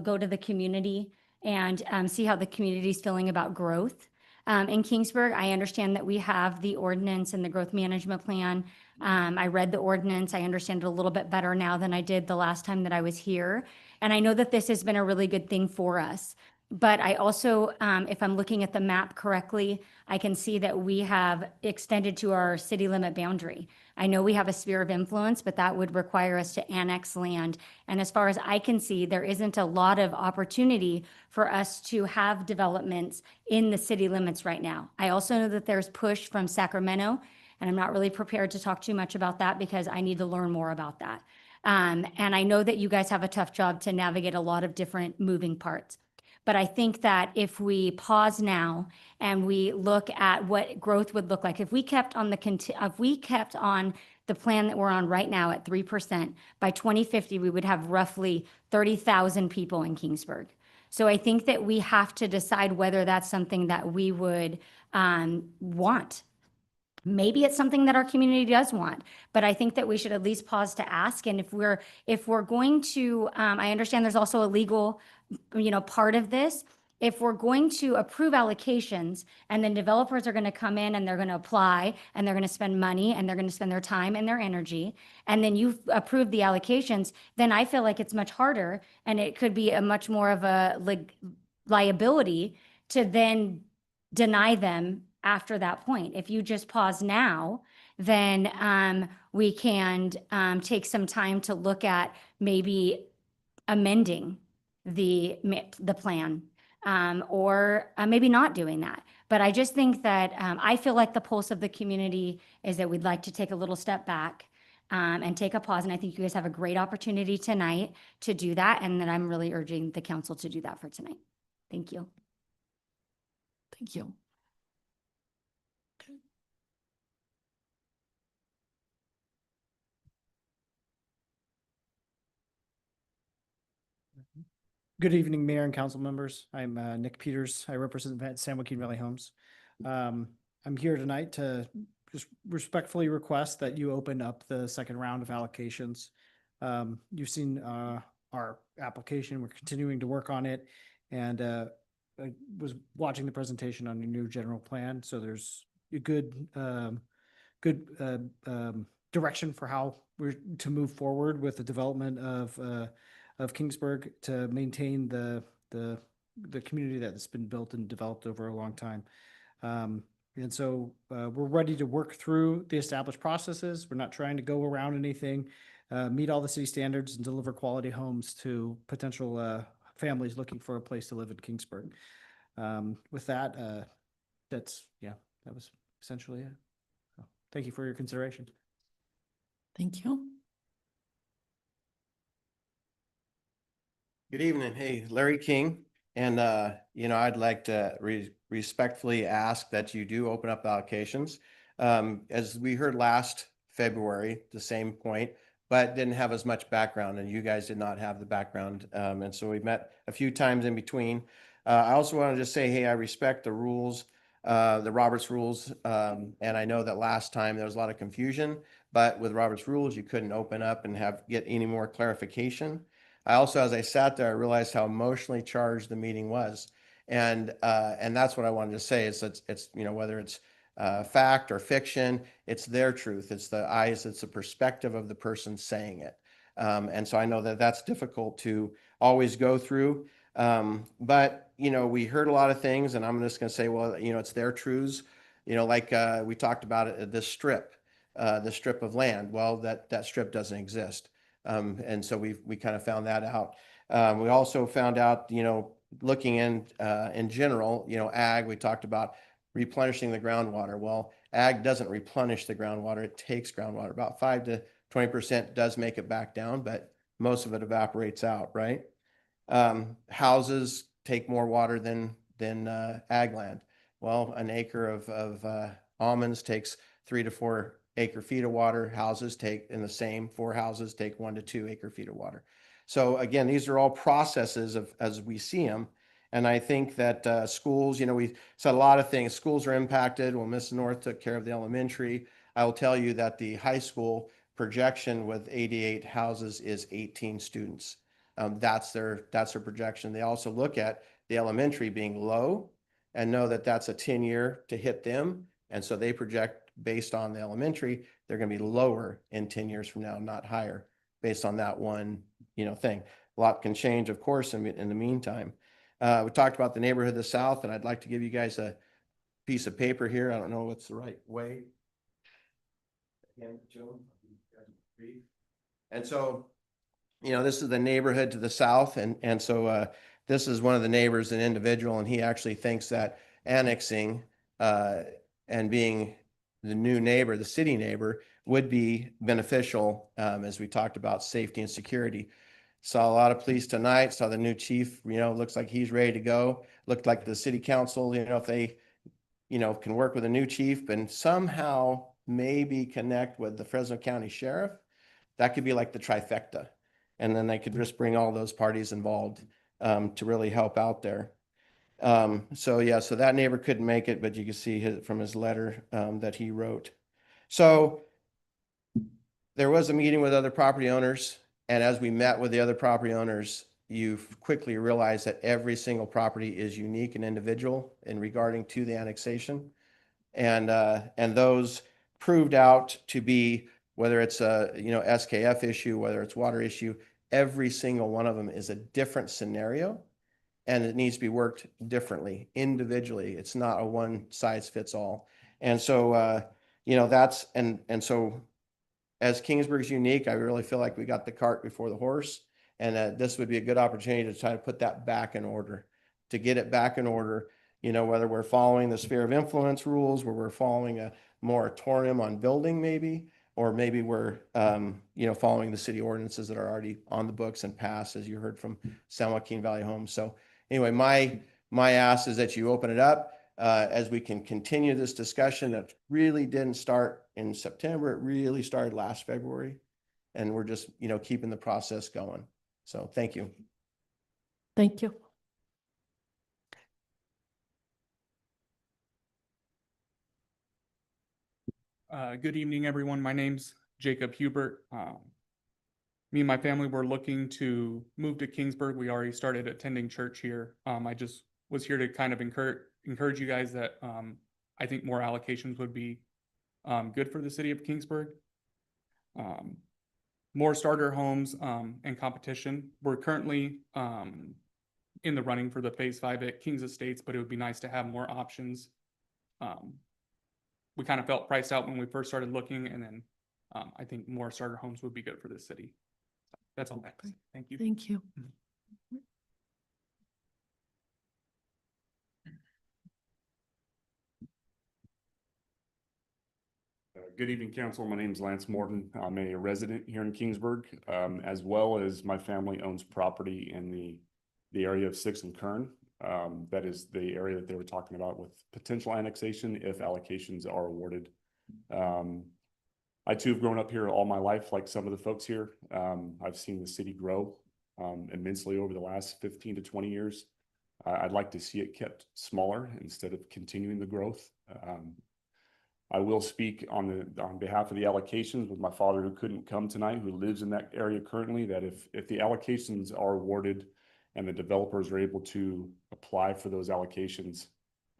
go to the community and see how the community is feeling about growth. In Kingsburg, I understand that we have the ordinance and the growth management plan. I read the ordinance. I understand it a little bit better now than I did the last time that I was here. And I know that this has been a really good thing for us. But I also, if I'm looking at the map correctly, I can see that we have extended to our city limit boundary. I know we have a sphere of influence, but that would require us to annex land. And as far as I can see, there isn't a lot of opportunity for us to have developments in the city limits right now. I also know that there's push from Sacramento, and I'm not really prepared to talk too much about that because I need to learn more about that. And I know that you guys have a tough job to navigate a lot of different moving parts. But I think that if we pause now and we look at what growth would look like, if we kept on the plan that we're on right now at 3%, by 2050, we would have roughly 30,000 people in Kingsburg. So I think that we have to decide whether that's something that we would want. Maybe it's something that our community does want, but I think that we should at least pause to ask. And if we're going to, I understand there's also a legal, part of this. If we're going to approve allocations and then developers are going to come in and they're going to apply and they're going to spend money and they're going to spend their time and their energy, and then you've approved the allocations, then I feel like it's much harder and it could be a much more of a liability to then deny them after that point. If you just pause now, then we can take some time to look at maybe amending the plan or maybe not doing that. But I just think that I feel like the pulse of the community is that we'd like to take a little step back and take a pause. And I think you guys have a great opportunity tonight to do that. And that I'm really urging the council to do that for tonight. Thank you. Thank you. Good evening, Mayor and council members. I'm Nick Peters. I represent San Joaquin Valley Homes. I'm here tonight to just respectfully request that you open up the second round of allocations. You've seen our application. We're continuing to work on it. And I was watching the presentation on your new general plan. So there's a good direction for how we're to move forward with the development of Kingsburg to maintain the community that's been built and developed over a long time. And so we're ready to work through the established processes. We're not trying to go around anything, meet all the city standards and deliver quality homes to potential families looking for a place to live in Kingsburg. With that, that was essentially it. So, thank you for your consideration. Thank you. Good evening. Hey, Larry King. And, I'd like to respectfully ask that you do open up allocations. As we heard last February, the same point, but didn't have as much background, and you guys did not have the background. And so we met a few times in between. I also want to just say, hey, I respect the rules, the Roberts rules. And I know that last time there was a lot of confusion, but with Roberts rules, you couldn't open up and get any more clarification. I also, as I sat there, I realized how emotionally charged the meeting was. And that's what I wanted to say is it's whether it's fact or fiction, it's their truth. It's the eyes, it's the perspective of the person saying it. And so I know that that's difficult to always go through. But, we heard a lot of things, and I'm just going to say, well, it's their truths, like we talked about it, the strip of land. Well, that strip doesn't exist. And so we kind of found that out. We also found out, looking in general, ag, we talked about replenishing the groundwater. Well, ag doesn't replenish the groundwater. It takes groundwater. About 5 to 20% does make it back down, but most of it evaporates out, right? Houses take more water than ag land. Well, an acre of almonds takes 3 to 4 acre feet of water. Houses take, in the same 4 houses take 1 to 2 acre feet of water. So again, these are all processes as we see them. And I think that schools, we said a lot of things. Schools are impacted. Well, Mrs. North took care of the elementary. I will tell you that the high school projection with 88 houses is 18 students. That's their projection. They also look at the elementary being low and know that that's a 10-year to hit them. And so they project based on the elementary, they're going to be lower in 10 years from now, not higher based on that one, thing. A lot can change, of course, in the meantime. We talked about the neighborhood of the South, and I'd like to give you guys a piece of paper here. I don't know what's the right way. Again, Joe. And so, this is the neighborhood to the south. And so this is one of the neighbors, an individual, and he actually thinks that annexing and being the new neighbor, the city neighbor, would be beneficial as we talked about safety and security. Saw a lot of police tonight, saw the new chief, looks like he's ready to go. Looked like the city council, if they, can work with a new chief and somehow maybe connect with the Fresno County Sheriff, that could be like the trifecta. And then they could just bring all those parties involved to really help out there. So that neighbor couldn't make it, but you can see from his letter that he wrote. So there was a meeting with other property owners. And as we met with the other property owners, you quickly realize that every single property is unique and individual in regarding to the annexation. And those proved out to be, whether it's a, SKF issue, whether it's water issue, every single one of them is a different scenario. And it needs to be worked differently, individually. It's not a one size fits all. And so, that's, and so as Kingsburg's unique, I really feel like we got the cart before the horse, and this would be a good opportunity to try to put that back in order, to get it back in order, whether we're following the sphere of influence rules, where we're following a moratorium on building maybe, or maybe we're, following the city ordinances that are already on the books and passed, as you heard from San Joaquin Valley Homes. So anyway, my ask is that you open it up as we can continue this discussion that really didn't start in September. It really started last February, and we're just, keeping the process going. So thank you. Thank you. Good evening, everyone. My name's Jacob Hubert. Me and my family were looking to move to Kingsburg. We already started attending church here. I just was here to kind of encourage you guys that I think more allocations would be good for the city of Kingsburg. More starter homes and competition. We're currently in the running for the Phase 5 at Kings Estates, but it would be nice to have more options. We kind of felt priced out when we first started looking, and then I think more starter homes would be good for the city. That's all I have to say. Thank you. Thank you. Good evening, council. My name is Lance Morton. I'm a resident here in Kingsburg, as well as my family owns property in the area of 6th and Kern. That is the area that they were talking about with potential annexation if allocations are awarded. I too have grown up here all my life, like some of the folks here. I've seen the city grow immensely over the last 15 to 20 years. I'd like to see it kept smaller instead of continuing the growth. I will speak on behalf of the allocations with my father, who couldn't come tonight, who lives in that area currently, that if the allocations are awarded and the developers are able to apply for those allocations,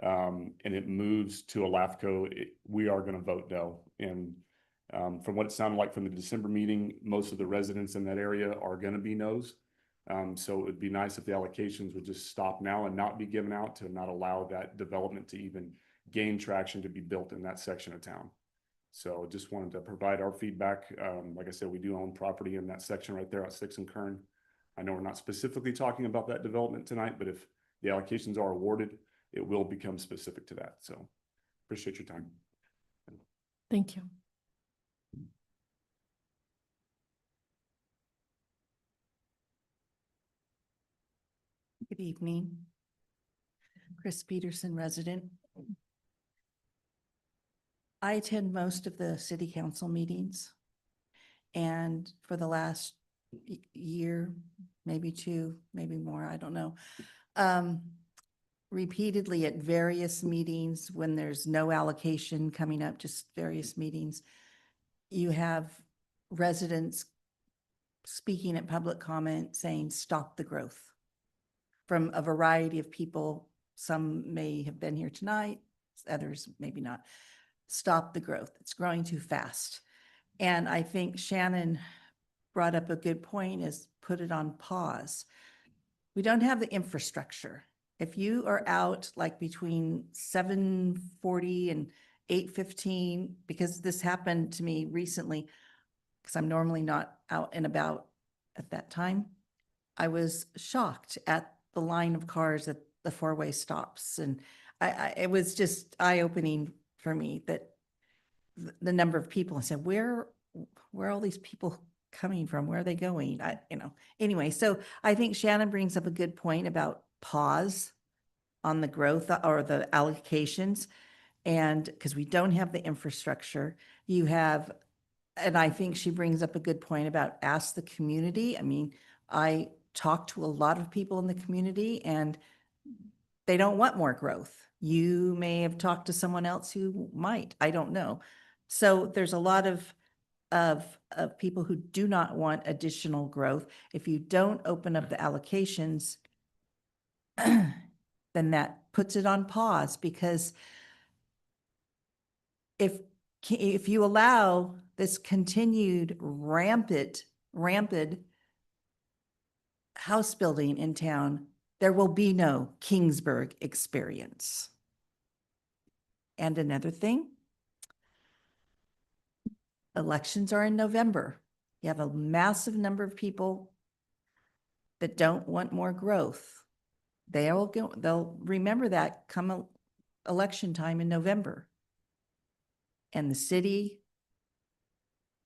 and it moves to a LAFCO, we are going to vote no. And from what it sounded like from the December meeting, most of the residents in that area are going to be no's. So it would be nice if the allocations would just stop now and not be given out, to not allow that development to even gain traction to be built in that section of town. So just wanted to provide our feedback. Like I said, we do own property in that section right there at 6th and Kern. I know we're not specifically talking about that development tonight, but if the allocations are awarded, it will become specific to that. So appreciate your time. Thank you. Good evening. Chris Peterson, resident. I attend most of the city council meetings. And for the last year, maybe two, maybe more, I don't know. Repeatedly at various meetings, when there's no allocation coming up, just various meetings, you have residents speaking at public comment saying, stop the growth, from a variety of people. Some may have been here tonight, others maybe not. Stop the growth. It's growing too fast. And I think Shannon brought up a good point, is put it on pause. We don't have the infrastructure. If you are out like between 7:40 and 8:15, because this happened to me recently, because I'm normally not out and about at that time, I was shocked at the line of cars at the four-way stops. And it was just eye-opening for me, that the number of people. I said, where are all these people coming from? Where are they going? Anyway, so I think Shannon brings up a good point about pause on the growth or the allocations. And because we don't have the infrastructure, you have, and I think she brings up a good point about ask the community. I mean, I talk to a lot of people in the community and they don't want more growth. You may have talked to someone else who might, I don't know. So there's a lot of people who do not want additional growth. If you don't open up the allocations, then that puts it on pause, because if you allow this continued rampant house building in town, there will be no Kingsburg experience. And another thing, elections are in November. You have a massive number of people that don't want more growth. They'll remember that come election time in November. And the city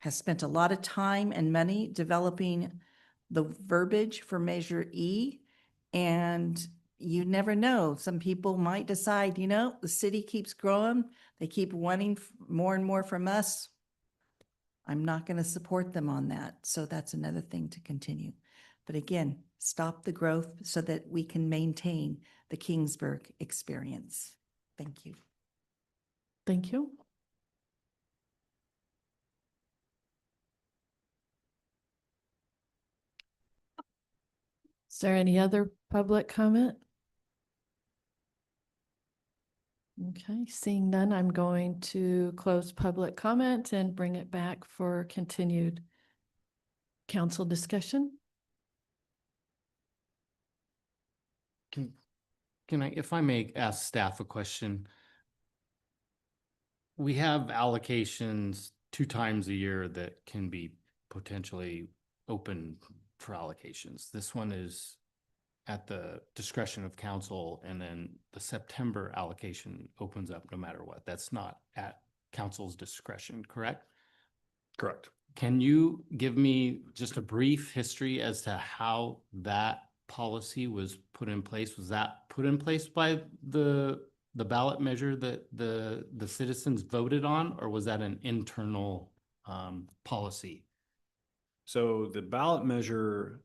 has spent a lot of time and money developing the verbiage for Measure E. And you never know. Some people might decide, the city keeps growing. They keep wanting more and more from us. I'm not going to support them on that. So that's another thing to continue. But again, stop the growth so that we can maintain the Kingsburg experience. Thank you. Thank you. Is there any other public comment? Okay, seeing none, I'm going to close public comment and bring it back for continued council discussion. Can I, if I may ask staff a question? We have allocations 2 times a year that can be potentially open for allocations. This one is at the discretion of council, and then the September allocation opens up no matter what. That's not at council's discretion, correct? Correct. Can you give me just a brief history as to how that policy was put in place? Was that put in place by the ballot measure that the citizens voted on, or was that an internal policy? So the ballot measure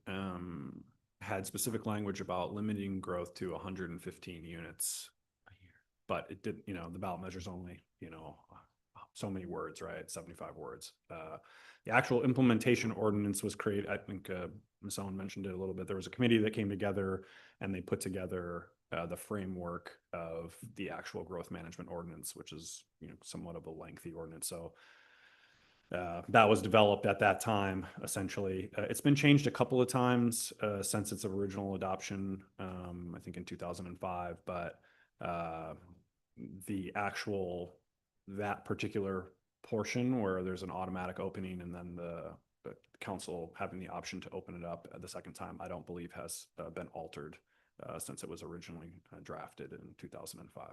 had specific language about limiting growth to 115 units a year. But it did, the ballot measure's only, so many words, right? 75 words. The actual implementation ordinance was created, I think Ms. Owen mentioned it a little bit. There was a committee that came together and they put together the framework of the actual growth management ordinance, which is, somewhat of a lengthy ordinance. So that was developed at that time, essentially. It's been changed a couple of times since its original adoption, I think in 2005, but that particular portion where there's an automatic opening and then the council having the option to open it up at the second time, I don't believe has been altered since it was originally drafted in 2005.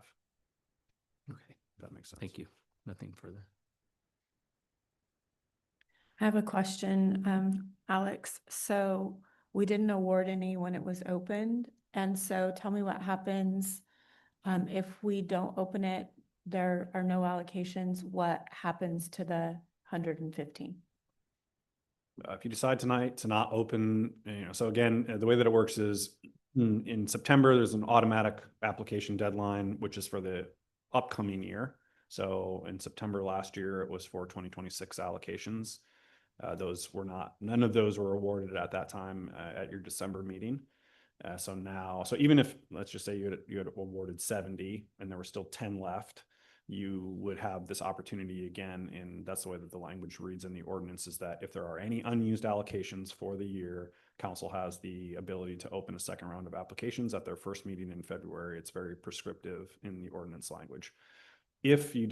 Okay, That makes sense. thank you. Nothing further. I have a question, Alex. So we didn't award any when it was opened. And so tell me what happens if we don't open it, there are no allocations. What happens to the 115? If you decide tonight to not open, so again, the way that it works is in September, there's an automatic application deadline, which is for the upcoming year. So in September last year, it was for 2026 allocations. None of those were awarded at that time at your December meeting. So even if, let's just say you had awarded 70 and there were still 10 left, you would have this opportunity again. And that's the way that the language reads in the ordinance, is that if there are any unused allocations for the year, council has the ability to open a second round of applications at their first meeting in February. It's very prescriptive in the ordinance language. If you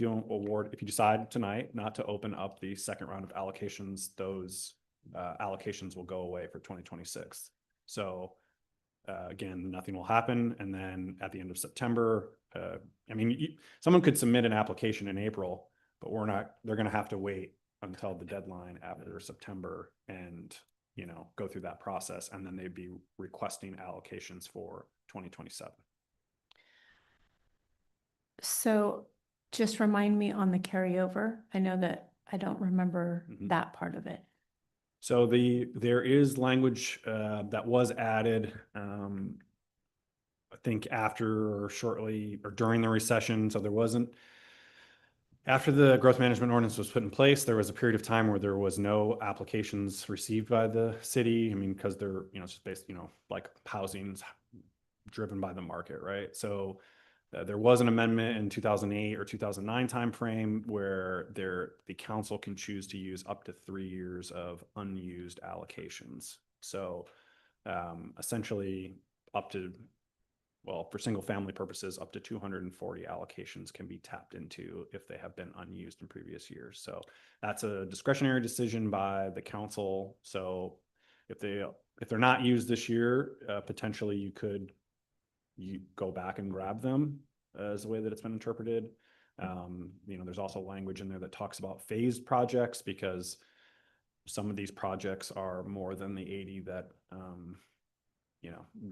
decide tonight not to open up the second round of allocations, those allocations will go away for 2026. So again, nothing will happen. And then at the end of September, someone could submit an application in April, but they're going to have to wait until the deadline after September and, go through that process. And then they'd be requesting allocations for 2027. So just remind me on the carryover. I know that I don't remember that part of it. So there is language that was added, I think after or shortly or during the recession. So after the growth management ordinance was put in place, there was a period of time where there was no applications received by the city. Because they're, it's just based, like housing's driven by the market, right? So there was an amendment in 2008 or 2009 timeframe where the council can choose to use up to 3 years of unused allocations. So essentially for single family purposes, up to 240 allocations can be tapped into if they have been unused in previous years. So that's a discretionary decision by the council. So if they're not used this year, potentially you go back and grab them as the way that it's been interpreted. There's also language in there that talks about phased projects, because some of these projects are more than the 80 that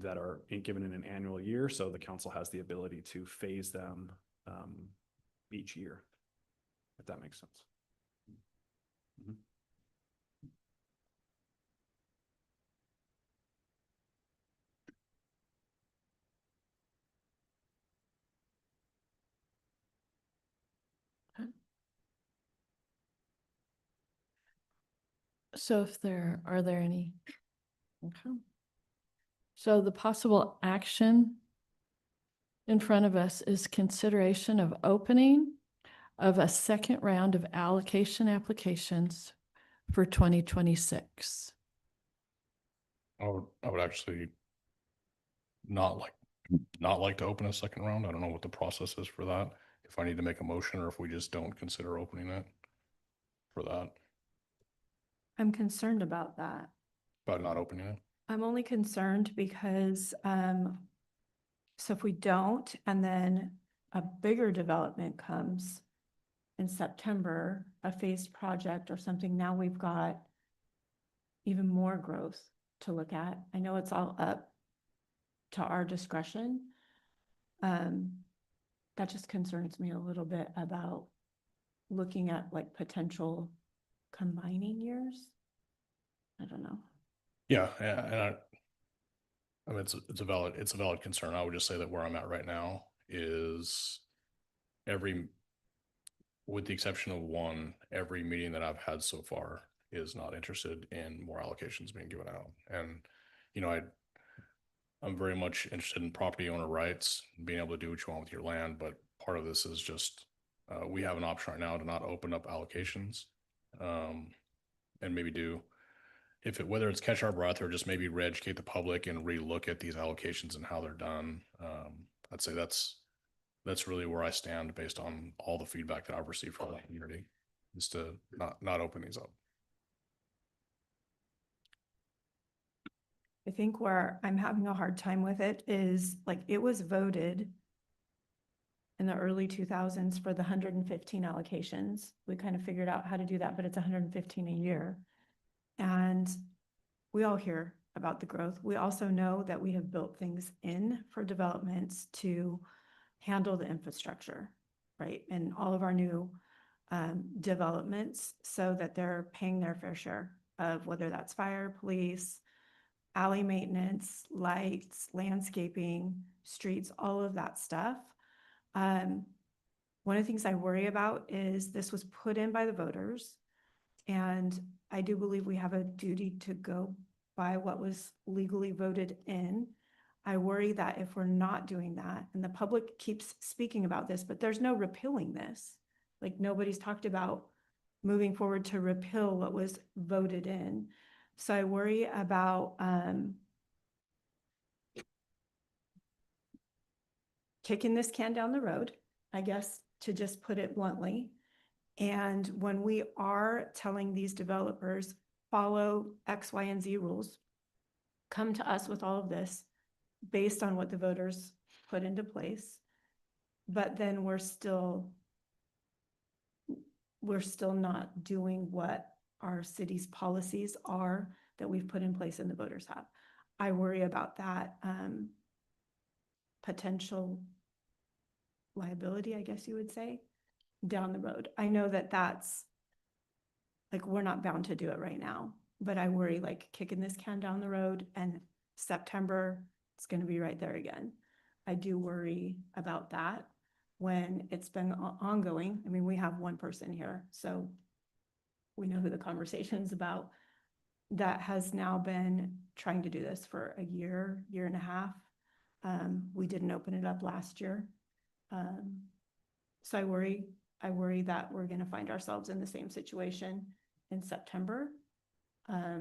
that are given in an annual year. So the council has the ability to phase them each year, if that makes sense. Mm-hmm. So are there any? Okay. So the possible action in front of us is consideration of opening of a second round of allocation applications for 2026. I would actually not like to open a second round. I don't know what the process is for that. If I need to make a motion or if we just don't consider opening it for that, I'm concerned about that. about not opening it. I'm only concerned because, so if we don't, and then a bigger development comes in September, a phased project or something, now we've got even more growth to look at. I know it's all up to our discretion. That just concerns me a little bit about looking at like potential combining years. I don't know. Yeah, and I mean, it's a valid concern. I would just say that where I'm at right now is with the exception of one, every meeting that I've had so far is not interested in more allocations being given out. And, you know, I'm very much interested in property owner rights, being able to do what you want with your land, but part of this is just, we have an option right now to not open up allocations, and maybe do, whether it's catch our breath or just maybe re-educate the public and relook at these allocations and how they're done. I'd say that's really where I stand based on all the feedback that I've received from the community, is to not open these up. I think where I'm having a hard time with it is like it was voted in the early 2000s for the 115 allocations. We kind of figured out how to do that, but it's 115 a year. And we all hear about the growth. We also know that we have built things in for developments to handle the infrastructure, right? And all of our new developments so that they're paying their fair share of whether that's fire, police, alley maintenance, lights, landscaping, streets, all of that stuff. One of the things I worry about is this was put in by the voters, and I do believe we have a duty to go by what was legally voted in. I worry that if we're not doing that, and the public keeps speaking about this, but there's no repealing this. Like nobody's talked about moving forward to repeal what was voted in. So I worry about kicking this can down the road, I guess, to just put it bluntly. And when we are telling these developers, follow X, Y, and Z rules, come to us with all of this based on what the voters put into place, but then we're still not doing what our city's policies are that we've put in place and the voters have. I worry about that potential liability, I guess you would say, down the road. I know that that's like, we're not bound to do it right now, but I worry like kicking this can down the road and September, it's going to be right there again. I do worry about that when it's been ongoing. I mean, we have one person here, so we know who the conversation's about, that has now been trying to do this for a year and a half. We didn't open it up last year. So I worry that we're going to find ourselves in the same situation in September. I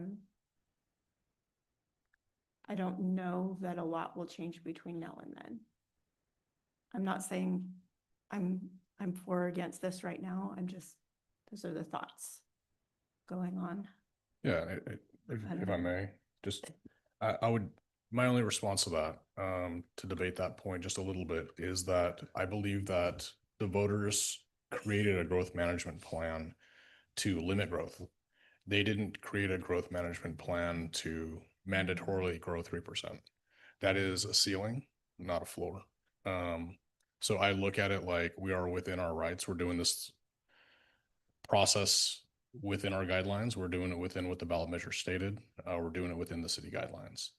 don't know that a lot will change between now and then. I'm not saying I'm for or against this right now. I'm just, those are the thoughts going on. Yeah, if I may, just, I would, my only response to that, to debate that point just a little bit, is that I believe that the voters created a growth management plan to limit growth. They didn't create a growth management plan to mandatorily grow 3%. That is a ceiling, not a floor. So I look at it like we are within our rights. We're doing this process within our guidelines. We're doing it within what the ballot measure stated. We're doing it within the city guidelines.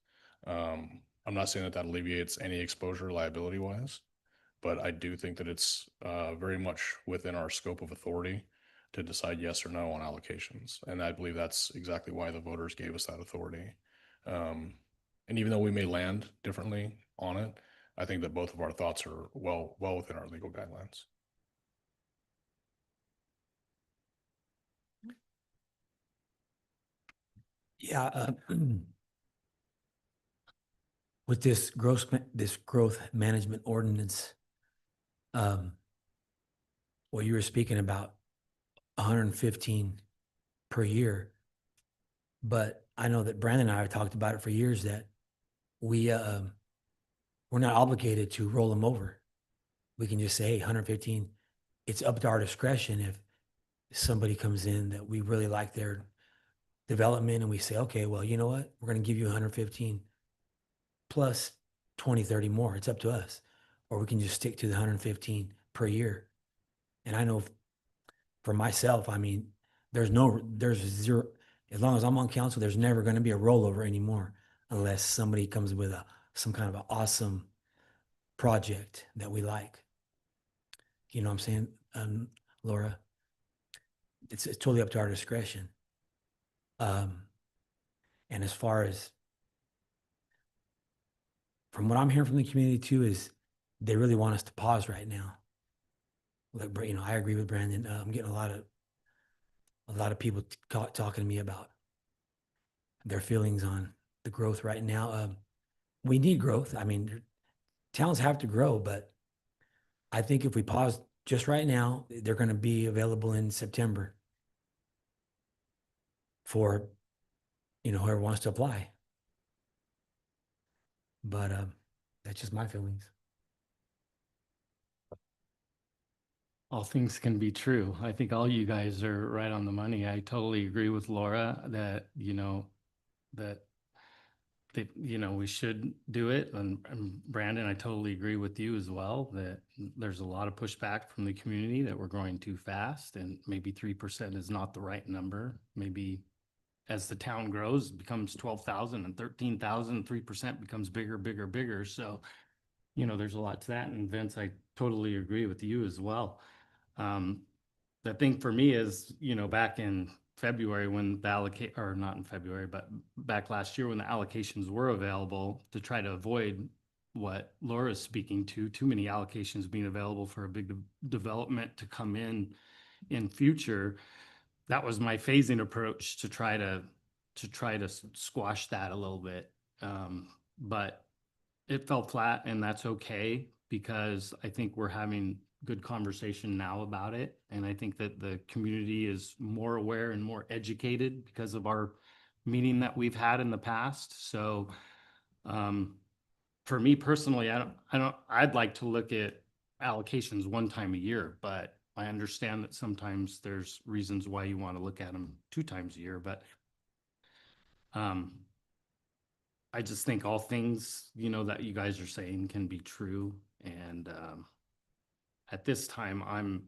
I'm not saying that alleviates any exposure liability wise, but I do think that it's very much within our scope of authority to decide yes or no on allocations. And I believe that's exactly why the voters gave us that authority. And even though we may land differently on it, I think that both of our thoughts are well within our legal guidelines. Yeah, with this growth management ordinance, what you were speaking about, 115 per year. But I know that Brandon and I have talked about it for years that we're not obligated to roll them over. We can just say, hey, 115, it's up to our discretion if somebody comes in that we really like their development and we say, okay, well, you know what? We're going to give you 115 plus 20, 30 more. It's up to us. Or we can just stick to the 115 per year. And I know for myself, I mean, there's zero, as long as I'm on council, there's never going to be a rollover anymore unless somebody comes with some kind of an awesome project that we like. You know what I'm saying, Laura? It's totally up to our discretion. And as far as from what I'm hearing from the community too, is they really want us to pause right now. Like, you know, I agree with Brandon. I'm getting a lot of people talking to me about their feelings on the growth right now. We need growth. I mean, towns have to grow, but I think if we pause just right now, they're going to be available in September for, you know, whoever wants to apply. But that's just my feelings. All things can be true. I think all you guys are right on the money. I totally agree with Laura that, you know, that we should do it. And Brandon, I totally agree with you as well, that there's a lot of pushback from the community that we're growing too fast and maybe 3% is not the right number. Maybe as the town grows, it becomes 12,000 and 13,000, 3% becomes bigger, bigger, bigger. So, you know, there's a lot to that. And Vince, I totally agree with you as well. The thing for me is, you know, back in February when or not in February, but back last year when the allocations were available, to try to avoid what Laura's speaking to, too many allocations being available for a big development to come in future. That was my phasing approach to try to squash that a little bit. But it fell flat, and that's okay, because I think we're having good conversation now about it. And I think that the community is more aware and more educated because of our meeting that we've had in the past. So for me personally, I'd like to look at allocations one time a year, but I understand that sometimes there's reasons why you want to look at them 2 times a year. But I just think all things, you know, that you guys are saying can be true. And at this time, I'm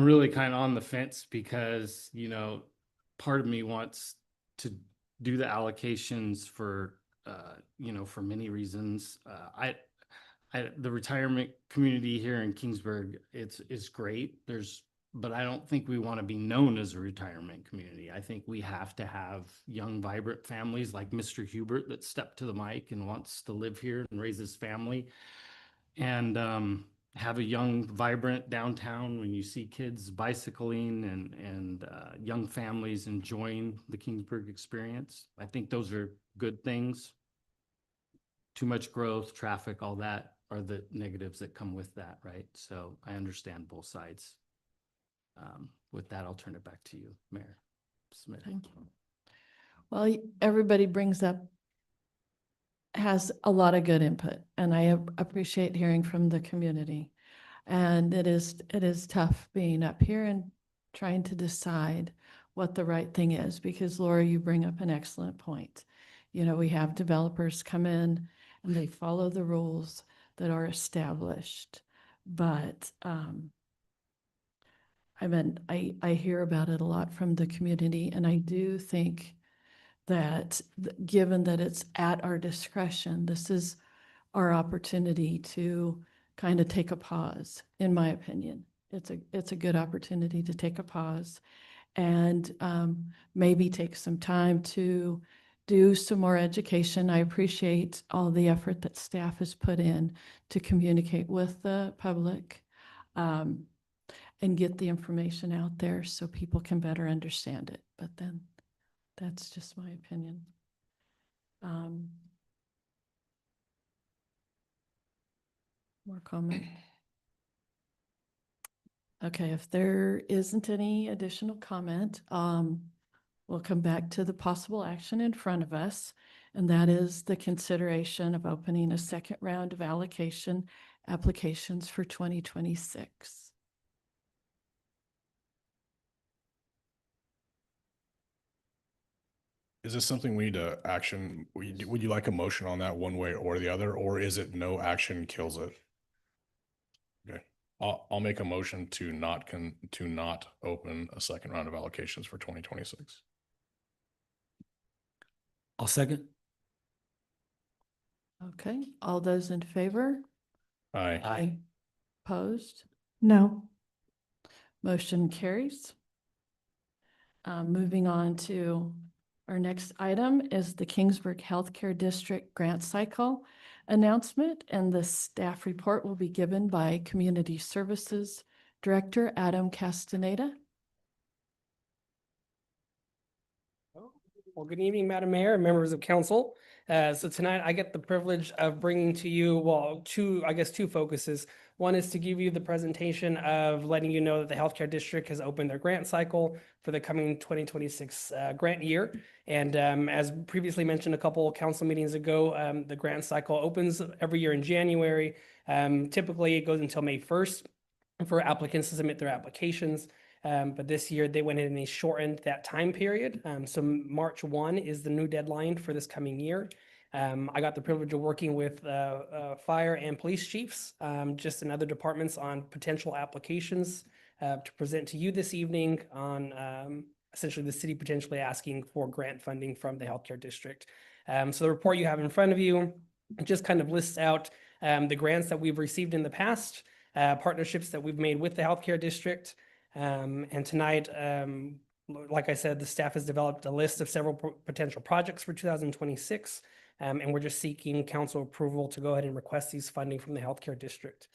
really kind of on the fence because, you know, part of me wants to do the allocations for, you know, for many reasons. The retirement community here in Kingsburg, it's great. But I don't think we want to be known as a retirement community. I think we have to have young, vibrant families like Mr. Hubert that stepped to the mic and wants to live here and raise his family, and have a young, vibrant downtown when you see kids bicycling and young families enjoying the Kingsburg experience. I think those are good things. Too much growth, traffic, all that are the negatives that come with that, right? So I understand both sides. With that, I'll turn it back to you, Mayor Smith. Thank you. Well, everybody has a lot of good input, and I appreciate hearing from the community. And it is tough being up here and trying to decide what the right thing is, because Laura, you bring up an excellent point. You know, we have developers come in and they follow the rules that are established, but I hear about it a lot from the community, and I do think that given that it's at our discretion, this is our opportunity to kind of take a pause, in my opinion. It's a good opportunity to take a pause and maybe take some time to do some more education. I appreciate all the effort that staff has put in to communicate with the public and get the information out there so people can better understand it. But then that's just my opinion. More comment? Okay, if there isn't any additional comment, we'll come back to the possible action in front of us, and that is the consideration of opening a second round of allocation applications for 2026. Is this something we need to action? Would you like a motion on that one way or the other, or is it no action kills it? Okay, I'll make a motion to not open a second round of allocations for 2026. I'll second. Okay, all those in favor? Aye. Opposed? No. Motion carries. Moving on to our next item is the Kingsburg Healthcare District Grant Cycle announcement, and the staff report will be given by Community Services Director Adam Castaneda. Well, good evening, Madam Mayor and members of council. So tonight I get the privilege of bringing to you, well, two focuses. One is to give you the presentation of letting you know that the healthcare district has opened their grant cycle for the coming 2026 grant year. And as previously mentioned a couple council meetings ago, the grant cycle opens every year in January. Typically it goes until May 1st for applicants to submit their applications. But this year they went in and they shortened that time period. So March 1 is the new deadline for this coming year. I got the privilege of working with fire and police chiefs, just in other departments on potential applications to present to you this evening on essentially the city potentially asking for grant funding from the healthcare district. So the report you have in front of you just kind of lists out the grants that we've received in the past, partnerships that we've made with the healthcare district. And tonight, like I said, the staff has developed a list of several potential projects for 2026. And we're just seeking council approval to go ahead and request these funding from the healthcare district.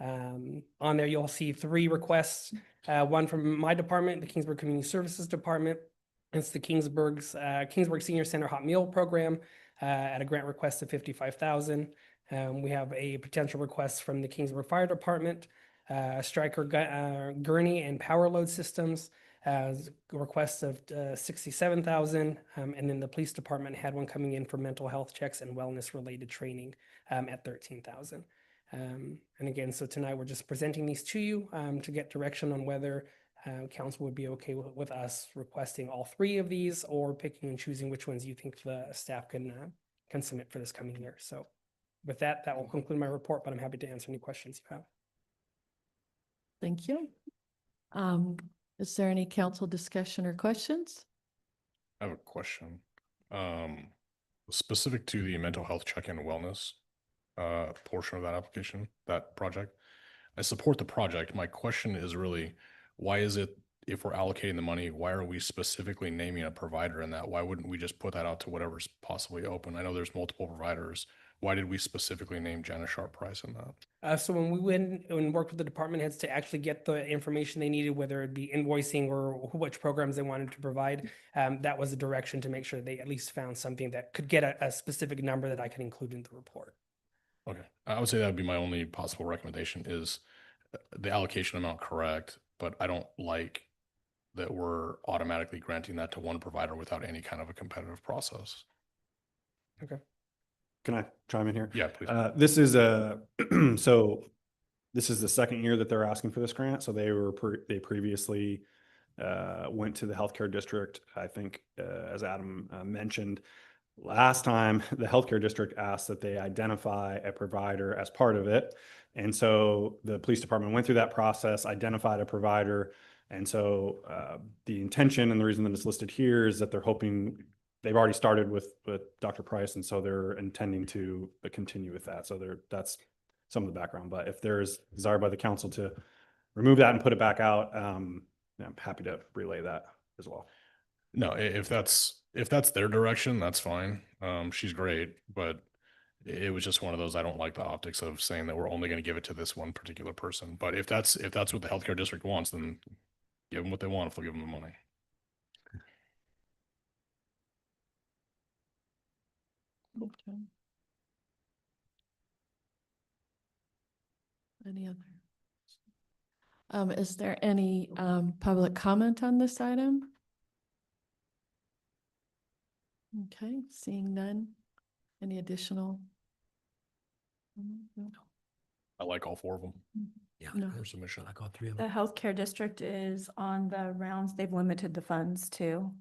On there, you'll see 3 requests, one from my department, the Kingsburg Community Services Department. It's the Kingsburg Senior Center Hot Meal Program at a grant request of $55,000. We have a potential request from the Kingsburg Fire Department, Stryker Gurney and Power Load Systems, requests of $67,000, and then the police department had one coming in for mental health checks and wellness related training at $13,000. And again, so tonight we're just presenting these to you to get direction on whether council would be okay with us requesting all 3 of these, or picking and choosing which ones you think the staff can submit for this coming year. So with that will conclude my report, but I'm happy to answer any questions you have. Thank you. Is there any council discussion or questions? I have a question. Specific to the mental health check-in and wellness portion of that application, that project. I support the project. My question is really, why is it, if we're allocating the money, why are we specifically naming a provider in that? Why wouldn't we just put that out to whatever's possibly open? I know there's multiple providers. Why did we specifically name Janice Sharp Price in that? So when we went and worked with the department heads to actually get the information they needed, whether it be invoicing or which programs they wanted to provide, that was the direction to make sure they at least found something that could get a specific number that I could include in the report. Okay, I would say that would be my only possible recommendation is the allocation amount correct, but I don't like that we're automatically granting that to one provider without any kind of a competitive process. Okay. Can I chime in here? Yeah, please. This is so this is the second year that they're asking for this grant. So they previously went to the healthcare district. I think, as Adam mentioned, last time the healthcare district asked that they identify a provider as part of it. And so the police department went through that process, identified a provider. And so the intention and the reason that it's listed here is that they're hoping, they've already started with Dr. Price, and so they're intending to continue with that. So that's some of the background. But if there's desire by the council to remove that and put it back out, I'm happy to relay that. as well. No, if that's their direction, that's fine. She's great, but it was just one of those, I don't like the optics of saying that we're only going to give it to this one particular person. But if that's what the healthcare district wants, then give them what they want if they'll give them the money. Okay. Any other? Is there any public comment on this item? Okay, seeing none. Any additional? No. I like all four of them. Yeah, No. For submission. I like all three of The them. healthcare district is on the rounds. They've limited the funds to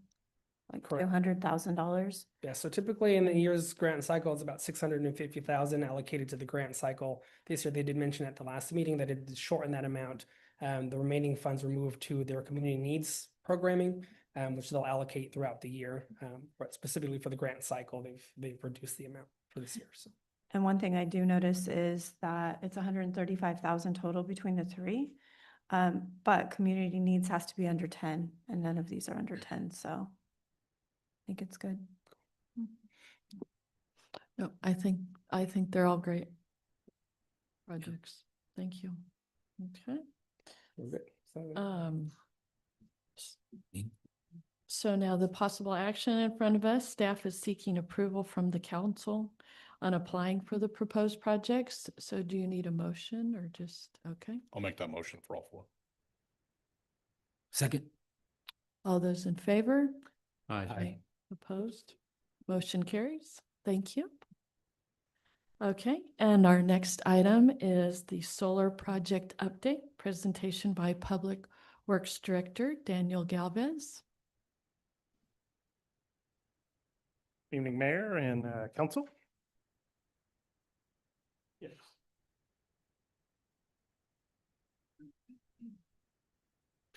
like Correct. $200,000. Yeah, so typically in the year's grant cycle, it's about 650,000 allocated to the grant cycle. This year, they did mention at the last meeting that it did shorten that amount. The remaining funds were moved to their community needs programming, which they'll allocate throughout the year. But specifically for the grant cycle, they've reduced the amount for this year. So. And one thing I do notice is that it's 135,000 total between the three. But community needs has to be under 10, and none of these are under 10, so I think it's good. No, I think they're all great projects. Thank you. Okay. So now the possible action in front of us, staff is seeking approval from the council on applying for the proposed projects. So do you need a motion or just, okay? I'll make that motion for all four. Second. All those in favor? Aye. Opposed? Motion carries. Thank you. Okay, and our next item is the solar project update presentation by Public Works Director Daniel Galvez. Evening, Mayor and Council. Yes.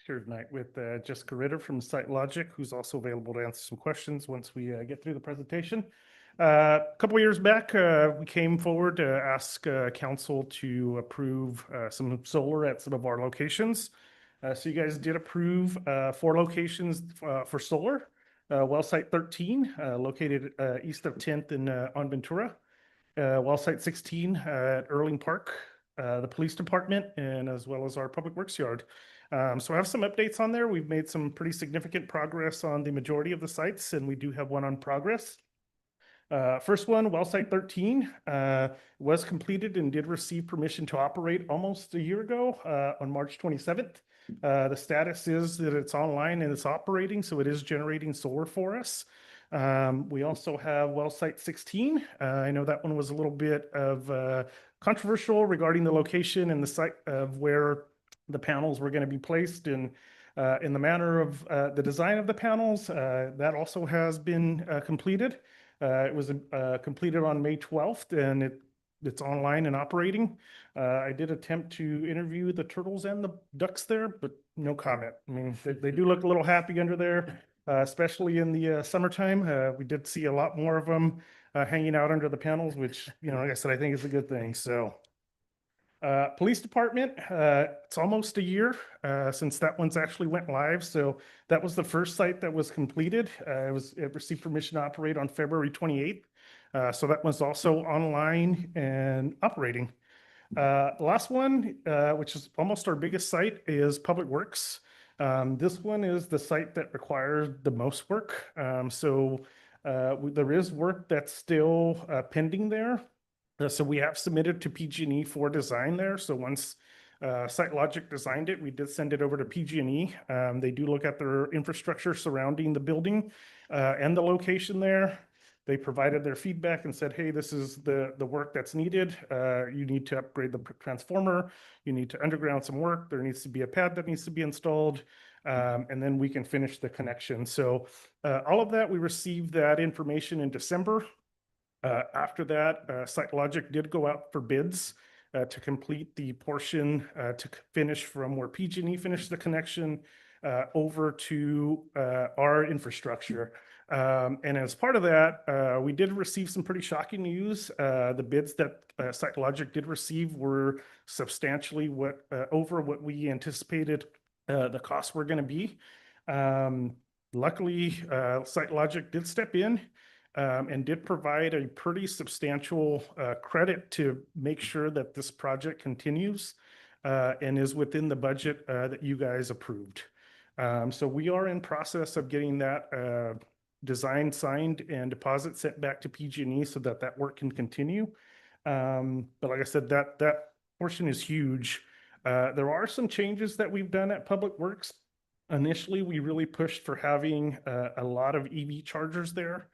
Here tonight with Jessica Ritter from Site Logic, who's also available to answer some questions once we get through the presentation. A couple of years back, we came forward to ask council to approve some solar at some of our locations. So you guys did approve 4 locations for solar. Well site 13, located east of 10th and on Ventura. Well site 16 at Erling Park, the police department, and as well as our public works yard. So I have some updates on there. We've made some pretty significant progress on the majority of the sites, and we do have one on progress. First one, well site 13, was completed and did receive permission to operate almost a year ago on March 27th. The status is that it's online and it's operating, so it is generating solar for us. We also have well site 16. I know that one was a little bit of controversial regarding the location and the site of where the panels were going to be placed and in the manner of the design of the panels. That also has been completed. It was completed on May 12th and it's online and operating. I did attempt to interview the turtles and the ducks there, but no comment. I mean, they do look a little happy under there, especially in the summertime. We did see a lot more of them hanging out under the panels, which, you know, like I said, I think is a good thing. So police department, it's almost a year since that one's actually went live. So that was the first site that was completed. It received permission to operate on February 28th. So that one's also online and operating. Last one, which is almost our biggest site, is Public Works. This one is the site that requires the most work. There is work that's still pending there. So we have submitted to PG&E for design there. So once Site Logic designed it, we did send it over to PG&E. They do look at their infrastructure surrounding the building and the location there. They provided their feedback and said, hey, this is the work that's needed. You need to upgrade the transformer. You need to underground some work. There needs to be a pad that needs to be installed. And then we can finish the connection. So all of that, we received that information in December. After that, Site Logic did go out for bids to complete the portion to finish from where PG&E finished the connection over to our infrastructure. And as part of that, we did receive some pretty shocking news. The bids that Site Logic did receive were substantially over what we anticipated the costs were going to be. luckily, SiteLogic did step in and did provide a pretty substantial credit to make sure that this project continues and is within the budget that you guys approved. So we are in process of getting that design signed and deposit sent back to PG&E so that that work can continue. But like I said, that portion is huge. There are some changes that we've done at Public Works. Initially, we really pushed for having a lot of EV chargers there.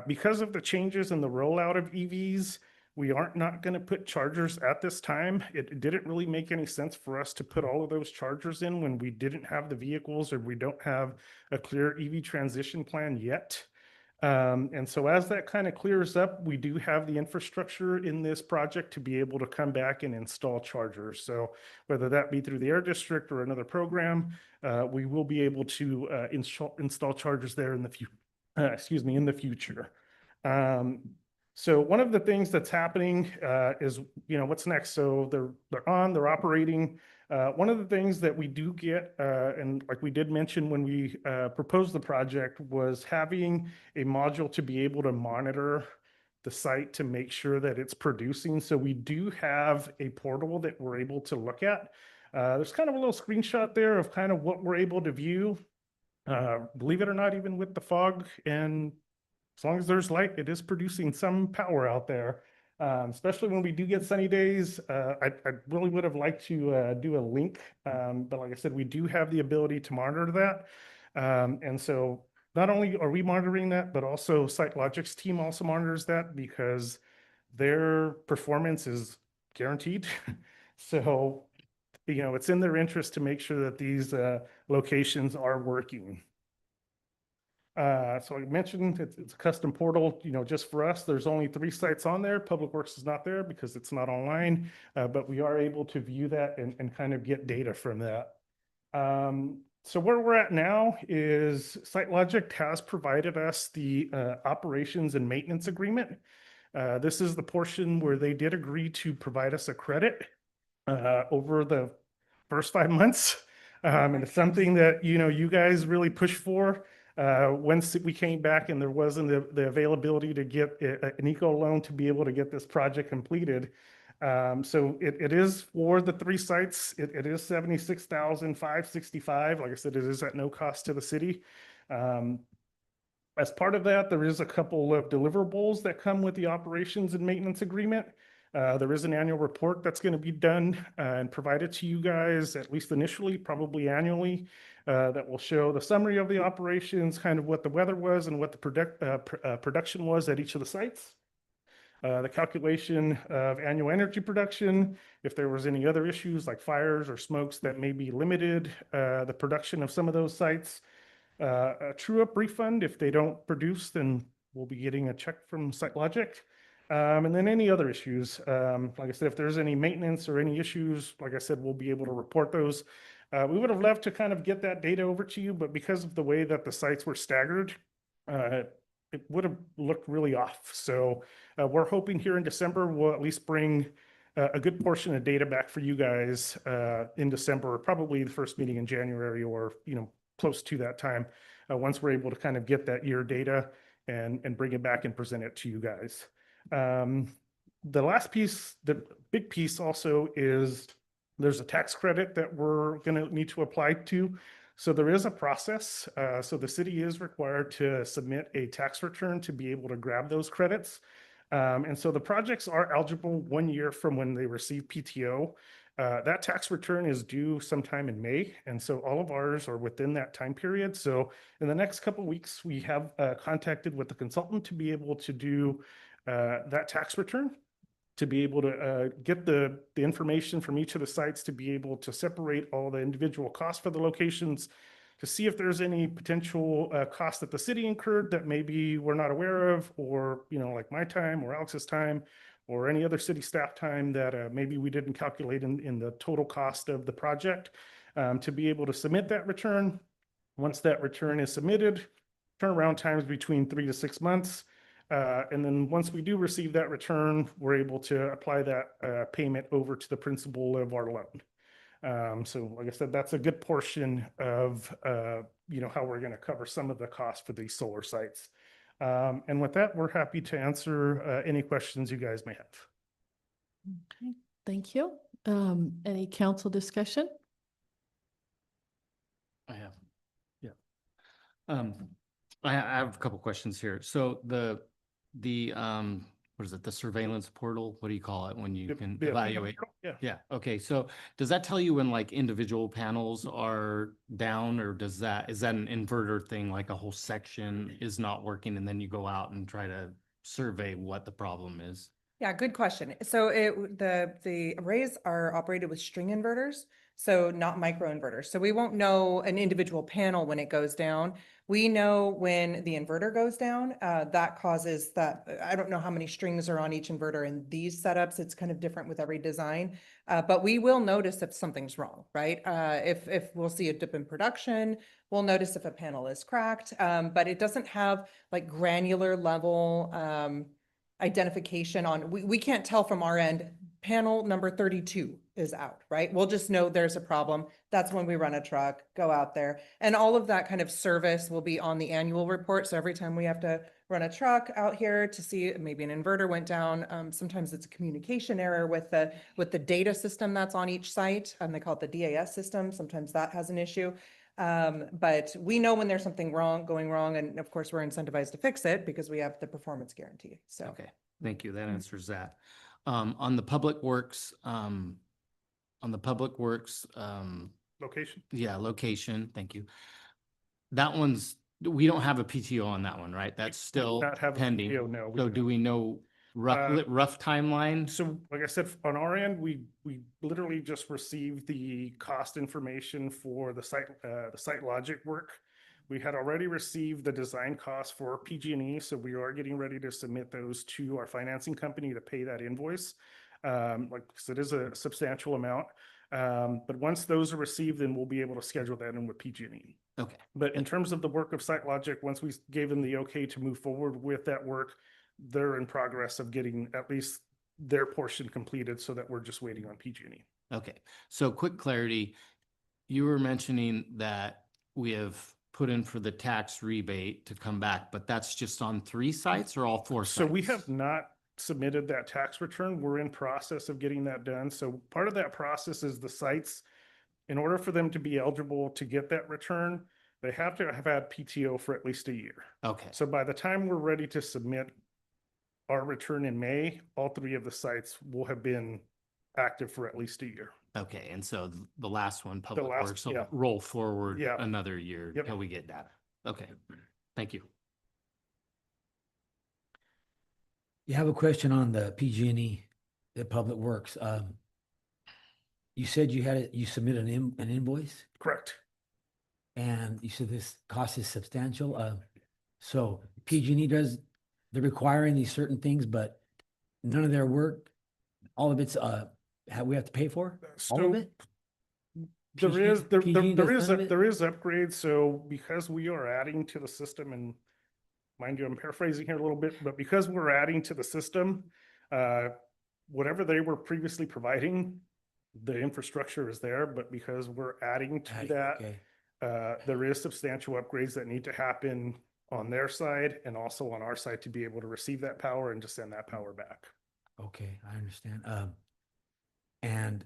Because of the changes in the rollout of EVs, we aren't not going to put chargers at this time. It didn't really make any sense for us to put all of those chargers in when we didn't have the vehicles or we don't have a clear EV transition plan yet. And so as that kind of clears up, we do have the infrastructure in this project to be able to come back and install chargers. So whether that be through the Air District or another program, we will be able to install chargers there in the future. So one of the things that's happening is, what's next? So they're operating. One of the things that we do get, and like we did mention when we proposed the project, was having a module to be able to monitor the site to make sure that it's producing. So we do have a portal that we're able to look at. There's kind of a little screenshot there of kind of what we're able to view. Believe it or not, even with the fog, and as long as there's light, it is producing some power out there. Especially when we do get sunny days. I really would have liked to do a link, but like I said, we do have the ability to monitor that. And so not only are we monitoring that, but also SiteLogic's team also monitors that because their performance is guaranteed. So, it's in their interest to make sure that these locations are working. So I mentioned it's a custom portal, just for us. There's only 3 sites on there. Public Works is not there because it's not online, but we are able to view that and kind of get data from that. So where we're at now is SiteLogic has provided us the operations and maintenance agreement. This is the portion where they did agree to provide us a credit over the first 5 months. And it's something that, you guys really push for. Once we came back and there wasn't the availability to get an eco loan to be able to get this project completed. So it is for the 3 sites. It is $76,565. Like I said, it is at no cost to the city. As part of that, there is a couple of deliverables that come with the operations and maintenance agreement. There is an annual report that's going to be done and provided to you guys, at least initially, probably annually, that will show the summary of the operations, kind of what the weather was and what the production was at each of the sites. The calculation of annual energy production, if there was any other issues like fires or smokes that maybe limited the production of some of those sites. A true-up refund, if they don't produce, then we'll be getting a check from SiteLogic. And then any other issues, like I said, if there's any maintenance or any issues, like I said, we'll be able to report those. We would have loved to kind of get that data over to you, but because of the way that the sites were staggered, it would have looked really off. So we're hoping here in December, we'll at least bring a good portion of data back for you guys in December, probably the first meeting in January or, close to that time, once we're able to kind of get that year data and bring it back and present it to you guys. The last piece, the big piece also is there's a tax credit that we're going to need to apply to. So there is a process. So the city is required to submit a tax return to be able to grab those credits. And so the projects are eligible 1 year from when they receive PTO. That tax return is due sometime in May. And so all of ours are within that time period. So in the next couple of weeks, we have contacted with the consultant to be able to do that tax return, to be able to get the information from each of the sites, to be able to separate all the individual costs for the locations, to see if there's any potential costs that the city incurred that maybe we're not aware of, or, like my time or Alex's time or any other city staff time that maybe we didn't calculate in the total cost of the project, to be able to submit that return. Once that return is submitted, turnaround times between 3 to 6 months. And then once we do receive that return, we're able to apply that payment over to the principal of our loan. So like I said, that's a good portion of, how we're going to cover some of the costs for these solar sites. And with that, we're happy to answer any questions you guys may have. Okay, thank you. Any council discussion? I have, yeah. I have a couple questions here. So what is it, the surveillance portal? What do you call it when you can evaluate? Yeah. Yeah, okay, so does that tell you when like individual panels are down, or is that an inverter thing, like a whole section is not working and then you go out and try to survey what the problem is? Yeah, good question. So the arrays are operated with string inverters, so not micro inverters. So we won't know an individual panel when it goes down. We know when the inverter goes down, that causes that. I don't know how many strings are on each inverter in these setups. It's kind of different with every design. But we will notice if something's wrong, right? If we'll see a dip in production, we'll notice if a panel is cracked. But it doesn't have like granular level identification on, we can't tell from our end, panel number 32 is out, right? We'll just know there's a problem. That's when we run a truck, go out there. And all of that kind of service will be on the annual report. So every time we have to run a truck out here to see maybe an inverter went down, sometimes it's a communication error with the data system that's on each site. They call it the DAS system. Sometimes that has an issue. But we know when there's something going wrong, and of course we're incentivized to fix it because we have the performance guarantee. So Okay, thank you. That answers that. On the public works, Location? yeah, location, thank you. That one's, we don't have a PTO on that one, right? That's still not have a pending. PTO, no, we So do do not. we know rough timeline? So like I said, on our end, we literally just received the cost information for the site logic work. We had already received the design costs for PG&E, so we are getting ready to submit those to our financing company to pay that invoice. Like I said, it is a substantial amount. But once those are received, then we'll be able to schedule that in with PG&E. Okay. But in terms of the work of site logic, once we gave them the okay to move forward with that work, they're in progress of getting at least their portion completed so that we're just waiting on PG&E. Okay, so quick clarity. You were mentioning that we have put in for the tax rebate to come back, but that's just on 3 sites or all 4 sites? So we have not submitted that tax return. We're in process of getting that done. So part of that process is the sites, in order for them to be eligible to get that return, they have to have had PTO for at least a year. Okay, So by the time we're ready to submit our return in May, all 3 of the sites will have been active for at least a year. okay, and so the last one, Public last- Works, will yeah. roll forward Yeah. another year Yep. until we get data. Okay, thank you. You have a question on the PG&E, the Public Works. You said you submitted an invoice, Correct. and you said this cost is substantial. So PG&E they're requiring these certain things, but none of their work, all of it's, we have to pay for all of So it? There is PG&E does none of it? there is upgrades. So because we are adding to the system, and mind you, I'm paraphrasing here a little bit, but because we're adding to the system, whatever they were previously providing, the infrastructure is there, but because we're adding to that, Okay. there is substantial upgrades that need to happen on their side and also on our side to be able to receive that power and to send that power back. Okay, I understand. And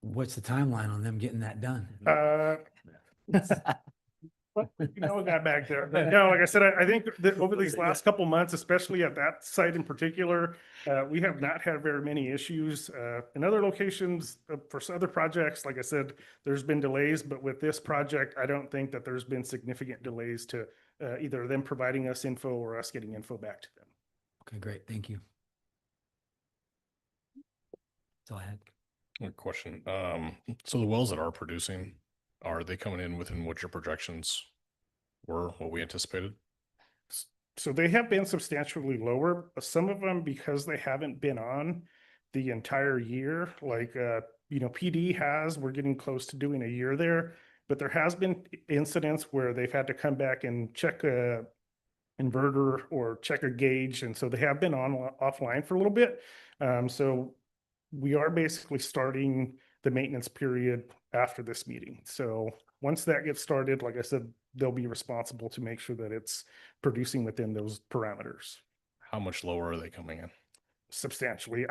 what's the timeline on them getting that done? Got back there. But no, like I said, I think that over these last couple months, especially at that site in particular, we have not had very many issues. In other locations, for other projects, like I said, there's been delays, but with this project, I don't think that there's been significant delays to either them providing us info or us getting info back to them. Okay, great. Thank you. That's all I had. A question. So the wells that are producing, are they coming in within what your projections were, what we anticipated? So they have been substantially lower. Some of them, because they haven't been on the entire year, like, PD has, we're getting close to doing a year there, but there has been incidents where they've had to come back and check a inverter or check a gauge. And so they have been offline for a little bit. So we are basically starting the maintenance period after this meeting. So once that gets started, like I said, they'll be responsible to make sure that it's producing within those parameters How much lower are they coming in? substantially.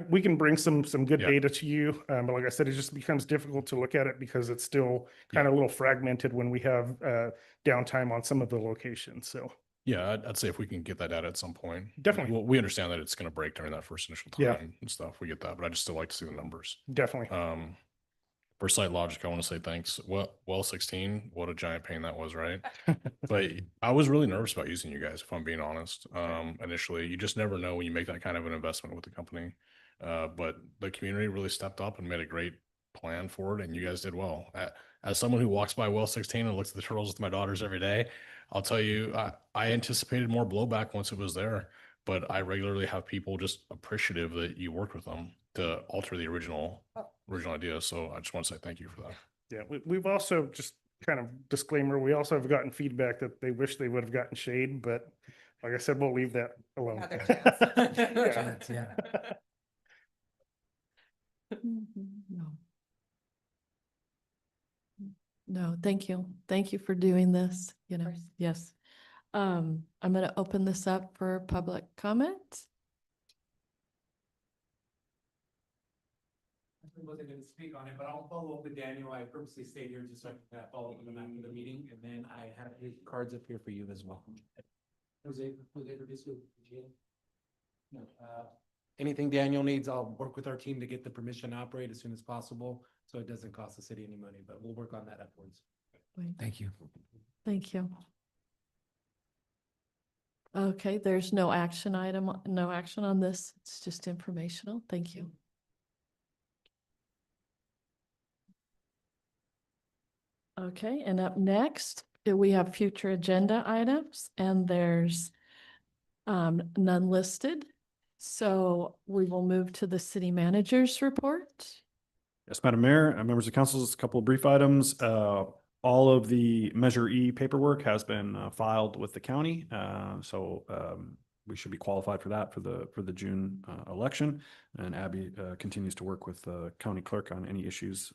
We can bring some good Yeah. data to you, but like I said, it just becomes difficult to look at it because it's still kind of a little fragmented when we have downtime on some of the locations. So Yeah, I'd say if we can get that data at some point. Definitely. Well, we understand that it's going to break during that first initial Yeah. time and stuff. We get that, but I just still like to see the numbers. definitely. For Site Logic, I want to say thanks. Well, 16, what a giant pain that was, right? But I was really nervous about using you guys, if I'm being honest. Initially, you just never know when you make that kind of an investment with the company. But the community really stepped up and made a great plan for it, and you guys did well. As someone who walks by Well 16 and looks at the turtles with my daughters every day, I'll tell you, I anticipated more blowback once it was there, but I regularly have people just appreciative that you worked with them to alter the original idea. So I just want to say thank you for that. Yeah, we've also just kind of disclaimer, we also have gotten feedback that they wish they would have gotten shade, but like I said, we'll leave that alone. Had their chance. Yeah. No. No, thank you. Thank you for doing this, you know, yes. I'm going to open this up for public comment. I wasn't going to speak on it, but I'll follow up with Daniel. I purposely stayed here just so I can follow up with him after the meeting, and then I have his cards up here for you as well. Jose, introduce you. No, anything Daniel needs, I'll work with our team to get the permission to operate as soon as possible, so it doesn't cost the city any money, but we'll work on that afterwards. Thank you. Thank you. Okay, there's no action item, no action on this. It's just informational. Thank you. Okay, and up next, we have future agenda items, and there's none listed. So we will move to the city manager's report. Yes, Madam Mayor, members of council, just a couple of brief items. All of the Measure E paperwork has been filed with the county. So we should be qualified for that for the June election. And Abby continues to work with the county clerk on any issues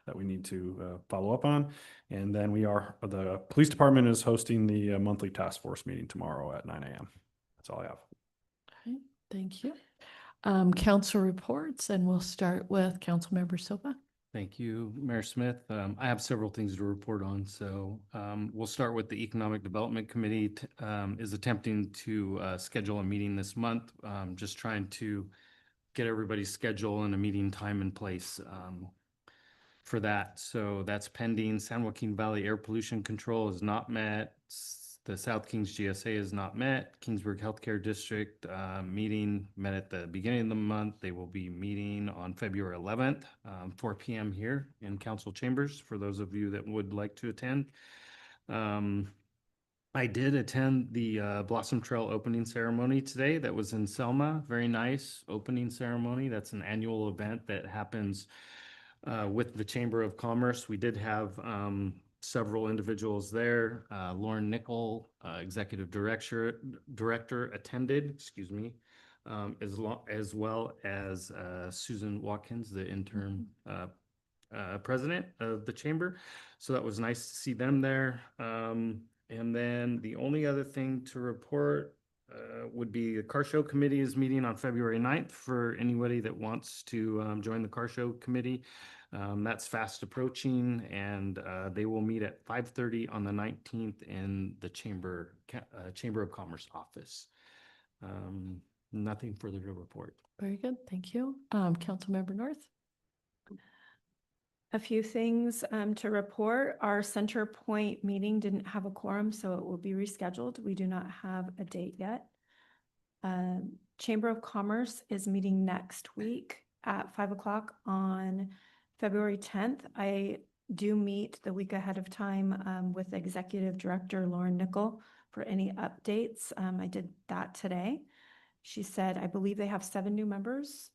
that we need to follow up on. And then the police department is hosting the monthly task force meeting tomorrow at 9 a.m. That's all I have. Okay, thank you. Council reports, and we'll start with Councilmember Silva. Thank you, Mayor Smith. I have several things to report on. So we'll start with the Economic Development Committee is attempting to schedule a meeting this month. Just trying to get everybody's schedule and a meeting time and place for that. So that's pending. San Joaquin Valley Air Pollution Control is not met. The South Kings GSA is not met. Kingsburg Healthcare District meeting met at the beginning of the month. They will be meeting on February 11th, 4 p.m. here in council chambers for those of you that would like to attend. I did attend the Blossom Trail opening ceremony today. That was in Selma. Very nice opening ceremony. That's an annual event that happens with the Chamber of Commerce. We did have several individuals there. Lauren Nickel, Executive Director attended, excuse me, as well as Susan Watkins, the interim president of the chamber. So that was nice to see them there. And then the only other thing to report would be the car show committee is meeting on February 9th for anybody that wants to join the car show committee. That's fast approaching, and they will meet at 5:30 on the 19th in the Chamber of Commerce office. Nothing further to report. Very good, thank you. Councilmember North. A few things to report. Our Center Point meeting didn't have a quorum, so it will be rescheduled. We do not have a date yet. Chamber of Commerce is meeting next week at 5 o'clock on February 10th. I do meet the week ahead of time with Executive Director Lauren Nickel for any updates. I did that today. She said, I believe they have 7 new members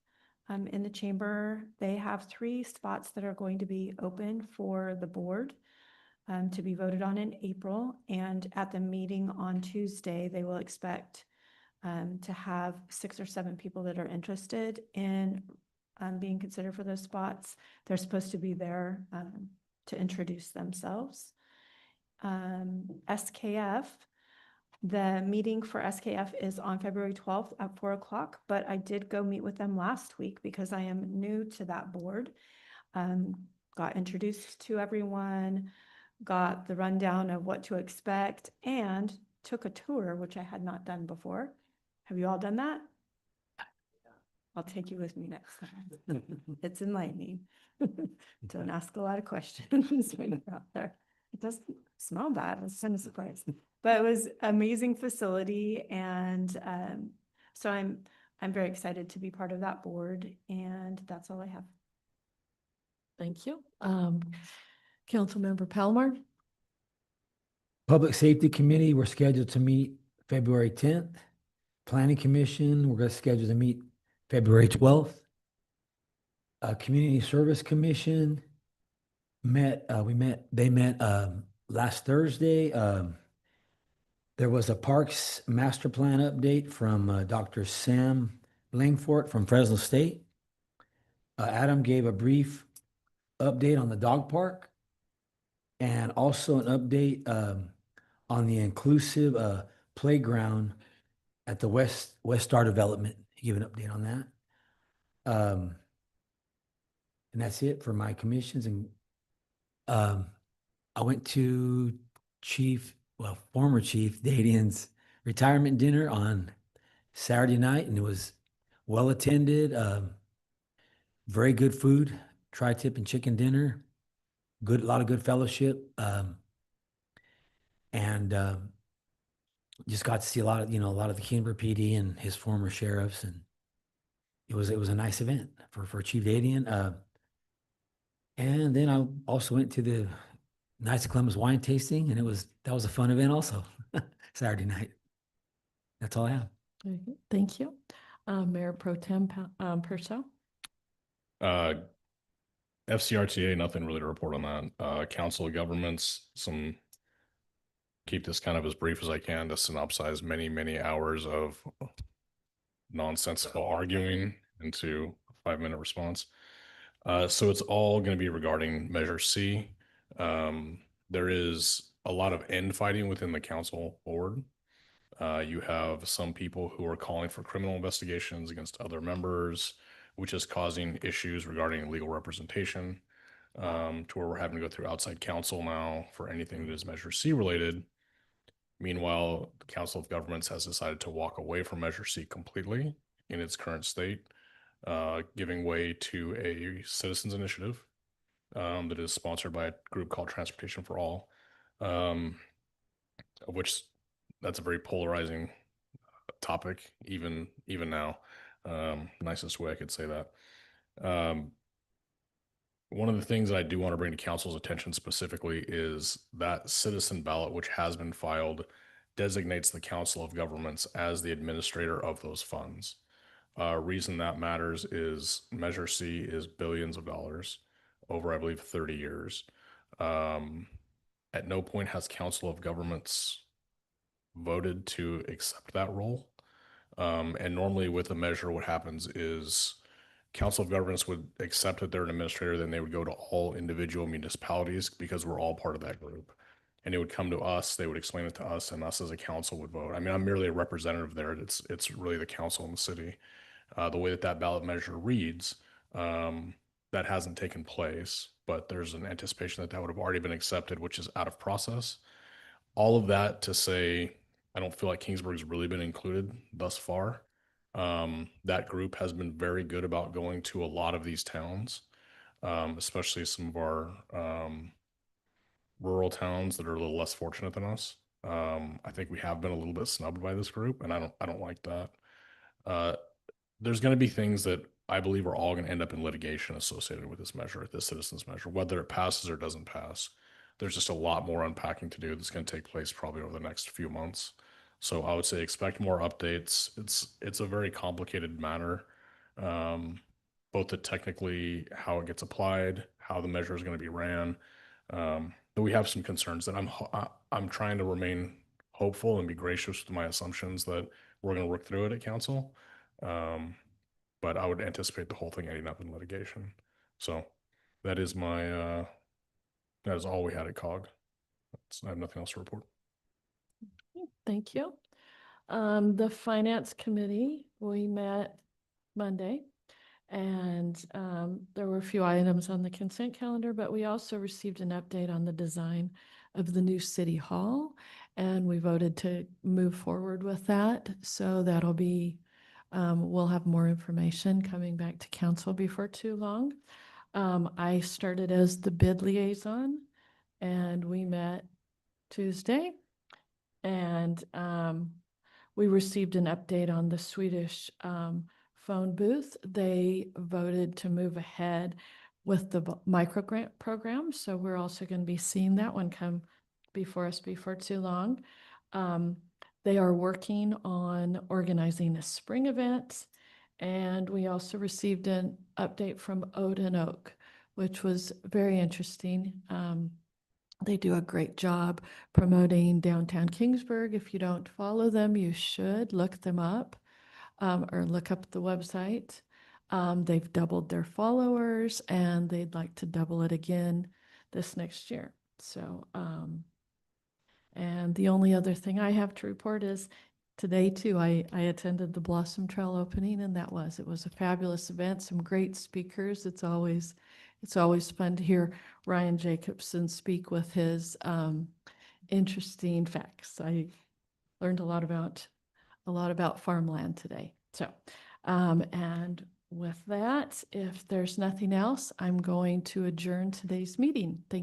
in the chamber. They have 3 spots that are going to be open for the board to be voted on in April. And at the meeting on Tuesday, they will expect to have 6 or 7 people that are interested in being considered for those spots. They're supposed to be there to introduce themselves. SKF, the meeting for SKF is on February 12th at 4 o'clock, but I did go meet with them last week because I am new to that board. Got introduced to everyone, got the rundown of what to expect, and took a tour, which I had not done before. Have you all done that? I'll take you with me next time. It's enlightening. Don't ask a lot of questions when you're out there. It doesn't smell bad. I was kind of surprised, but it was amazing facility, and so I'm very excited to be part of that board, and that's all I have. Thank you. Councilmember Palmer? Public Safety Committee, we're scheduled to meet February 10th. Planning Commission, we're going to schedule to meet February 12th. Community Service Commission they met last Thursday. There was a Parks Master Plan update from Dr. Sam Langfort from Fresno State. Adam gave a brief update on the dog park and also an update on the inclusive playground at the West Star Development. He gave an update on that. And that's it for my commissions. And I went to former Chief Dadian's retirement dinner on Saturday night, and it was well attended. Very good food, tri-tip and chicken dinner. A lot of good fellowship. And just got to see a lot of the Kingsburg PD and his former sheriffs, and it was a nice event for Chief Dadian. And then I also went to the Knights of Columbus wine tasting, and that was a fun event also, Saturday night. That's all I have. Thank you. Mayor Pro Tem Purcell? FCRTA, nothing really to report on that. Council of Governments, keep this kind of as brief as I can to synopsize many, many hours of nonsensical arguing into a 5-minute response. So it's all going to be regarding Measure C. There is a lot of infighting within the council board. You have some people who are calling for criminal investigations against other members, which is causing issues regarding legal representation, to where we're having to go through outside counsel now for anything that is Measure C related. Meanwhile, the Council of Governments has decided to walk away from Measure C completely in its current state, giving way to a citizens initiative that is sponsored by a group called Transportation for All, of which that's a very polarizing topic, even now. Nicest way I could say that. One of the things that I do want to bring to council's attention specifically is that citizen ballot, which has been filed, designates the Council of Governments as the administrator of those funds. Reason that matters is Measure C is billions of dollars over, I believe, 30 years. At no point has Council of Governments voted to accept that role. And normally with a measure, what happens is Council of Governments would accept that they're an administrator, then they would go to all individual municipalities because we're all part of that group. And it would come to us, they would explain it to us, and us as a council would vote. I mean, I'm merely a representative there. It's really the council in the city. The way that ballot measure reads, that hasn't taken place, but there's an anticipation that would have already been accepted, which is out of process. All of that to say, I don't feel like Kingsburg's really been included thus far. That group has been very good about going to a lot of these towns, especially some of our rural towns that are a little less fortunate than us. I think we have been a little bit snubbed by this group, and I don't like that. There's going to be things that I believe are all going to end up in litigation associated with this measure, this citizens measure, whether it passes or doesn't pass. There's just a lot more unpacking to do that's going to take place probably over the next few months. So I would say expect more updates. It's a very complicated matter, both the technically how it gets applied, how the measure is going to be ran. But we have some concerns that I'm trying to remain hopeful and be gracious with my assumptions that we're going to work through it at council. but I would anticipate the whole thing ending up in litigation. So that is that is all we had at COG. I have nothing else to report. Thank you. The Finance Committee, we met Monday, and there were a few items on the consent calendar, but we also received an update on the design of the new City Hall, and we voted to move forward with that. So that'll be, we'll have more information coming back to council before too long. I started as the bid liaison, and we met Tuesday, and we received an update on the Swedish phone booth. They voted to move ahead with the micro grant program. So we're also going to be seeing that one come before us before too long. They are working on organizing a spring event. And we also received an update from Odin Oak, which was very interesting. They do a great job promoting downtown Kingsburg. If you don't follow them, you should look them up or look up the website. They've doubled their followers and they'd like to double it again this next year. So, and the only other thing I have to report is today too, I attended the Blossom Trail opening, and it was a fabulous event, some great speakers. It's always fun to hear Ryan Jacobson speak with his interesting facts. I learned a lot about farmland today. So, and with that, if there's nothing else, I'm going to adjourn today's meeting. Thank you.